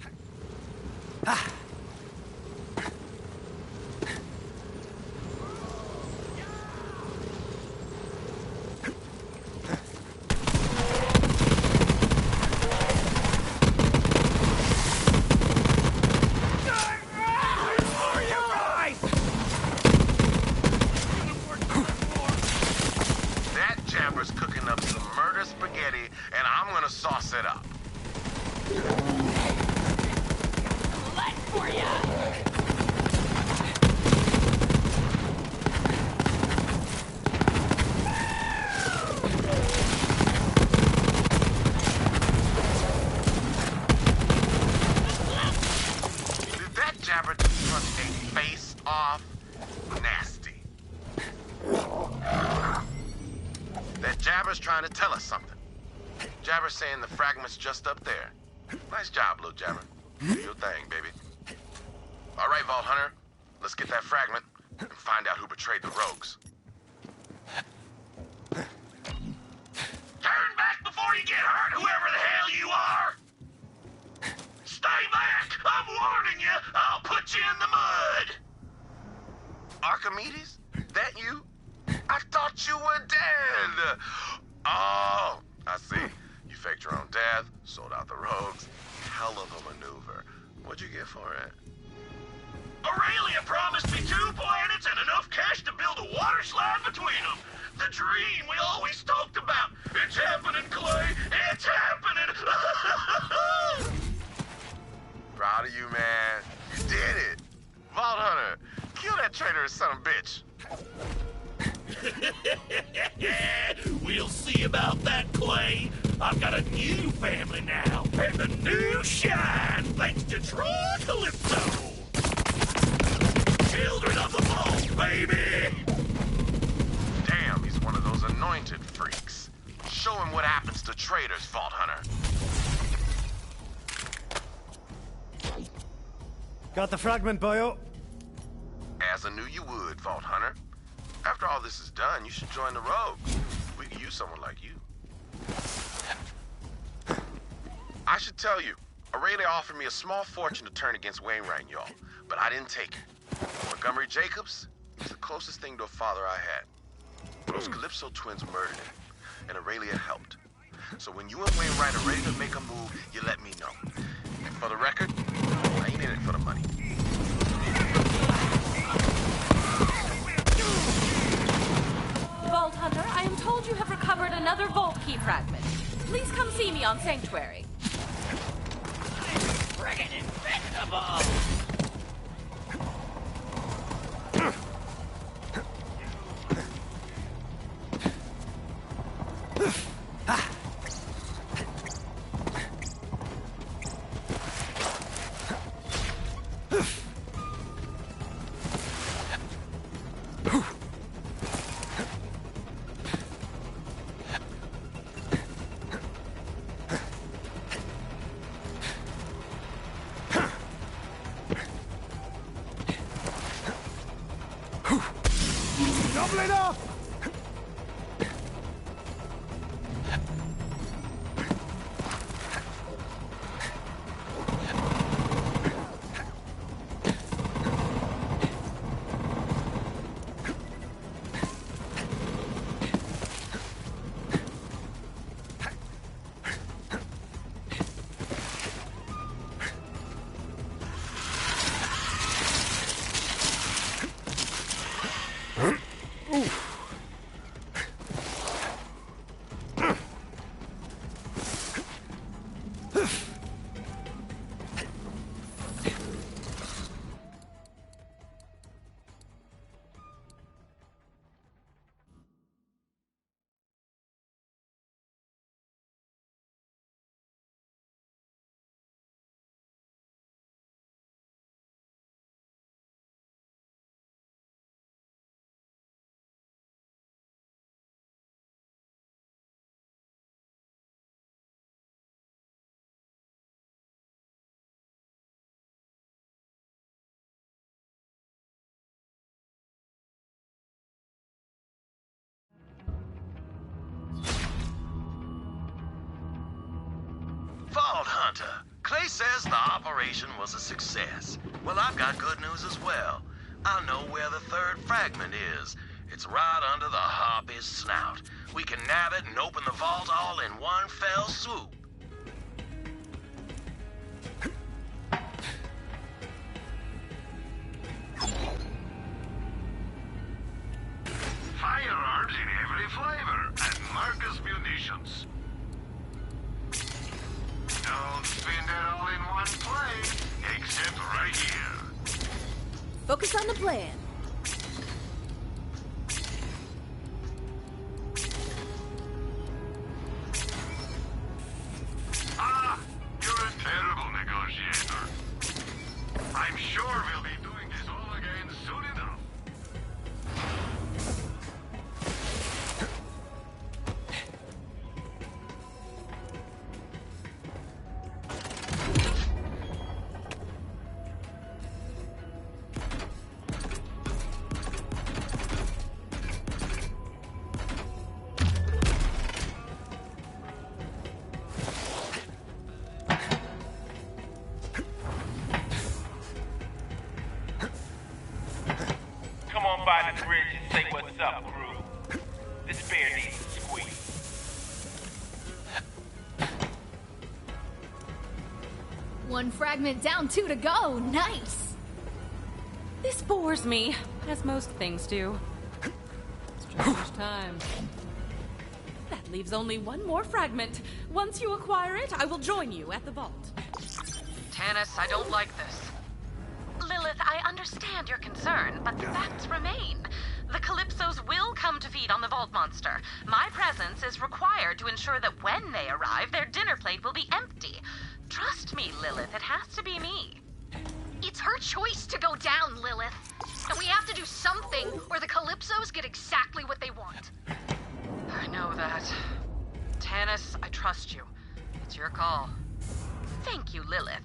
That Jabber's cooking up some murder spaghetti, and I'm gonna sauce it up. Let for ya! Did that Jabber just punch a face off? Nasty. That Jabber's trying to tell us something. Jabber's saying the fragment's just up there. Nice job, little Jabber. Do your thing, baby. All right, Vault Hunter. Let's get that fragment and find out who betrayed the rogues. Turn back before you get hurt, whoever the hell you are! Stay back! I'm warning you! I'll put you in the mud! Archimedes? That you? I thought you were dead! Oh, I see. You faked your own death, sold out the rogues. Hell of a maneuver. What'd you get for it? Aurelia promised me 2 planets and enough cash to build a water slide between them. The dream we always talked about. It's happening, Clay. It's happening. Proud of you, man. You did it. Vault Hunter, kill that traitorous son of a bitch. We'll see about that, Clay. I've got a new family now, and the new shine, thanks to Troy Calypso. Children of the Vault, baby! Damn, he's one of those anointed freaks. Show him what happens to traitors, Vault Hunter. Got the fragment, Bio? As I knew you would, Vault Hunter. After all this is done, you should join the Rogues. We could use someone like you. I should tell you, Aurelia offered me a small fortune to turn against Wainwright, y'all, but I didn't take it. Montgomery Jacobs is the closest thing to a father I had. Those Calypso twins murdered him, and Aurelia helped. So when you and Wainwright are ready to make a move, you let me know. And for the record, I ain't in it for the money. Vault Hunter, I am told you have recovered another vault key fragment. Please come see me on Sanctuary. Friggin' invincible! Double it up! Vault Hunter, Clay says the operation was a success. Well, I've got good news as well. I know where the third fragment is. It's right under the Harpy's snout. We can nab it and open the vault all in one fell swoop. Firearms in every flavor and Marcus munitions. Don't spend it all in one place, except right here. Focus on the plan. Ah, you're a terrible negotiator. I'm sure we'll be doing this all again soon enough. Come on by the bridge and say what's up, crew. This bear needs a squeeze. One fragment down, 2 to go. Nice. This bores me, as most things do. Too much time. That leaves only one more fragment. Once you acquire it, I will join you at the vault. Tannis, I don't like this. Lilith, I understand your concern, but the facts remain. The Calypsos will come to feed on the Vault Monster. My presence is required to ensure that when they arrive, their dinner plate will be empty. Trust me, Lilith, it has to be me. It's her choice to go down, Lilith. And we have to do something, or the Calypsos get exactly what they want. I know that. Tannis, I trust you. It's your call. Thank you, Lilith.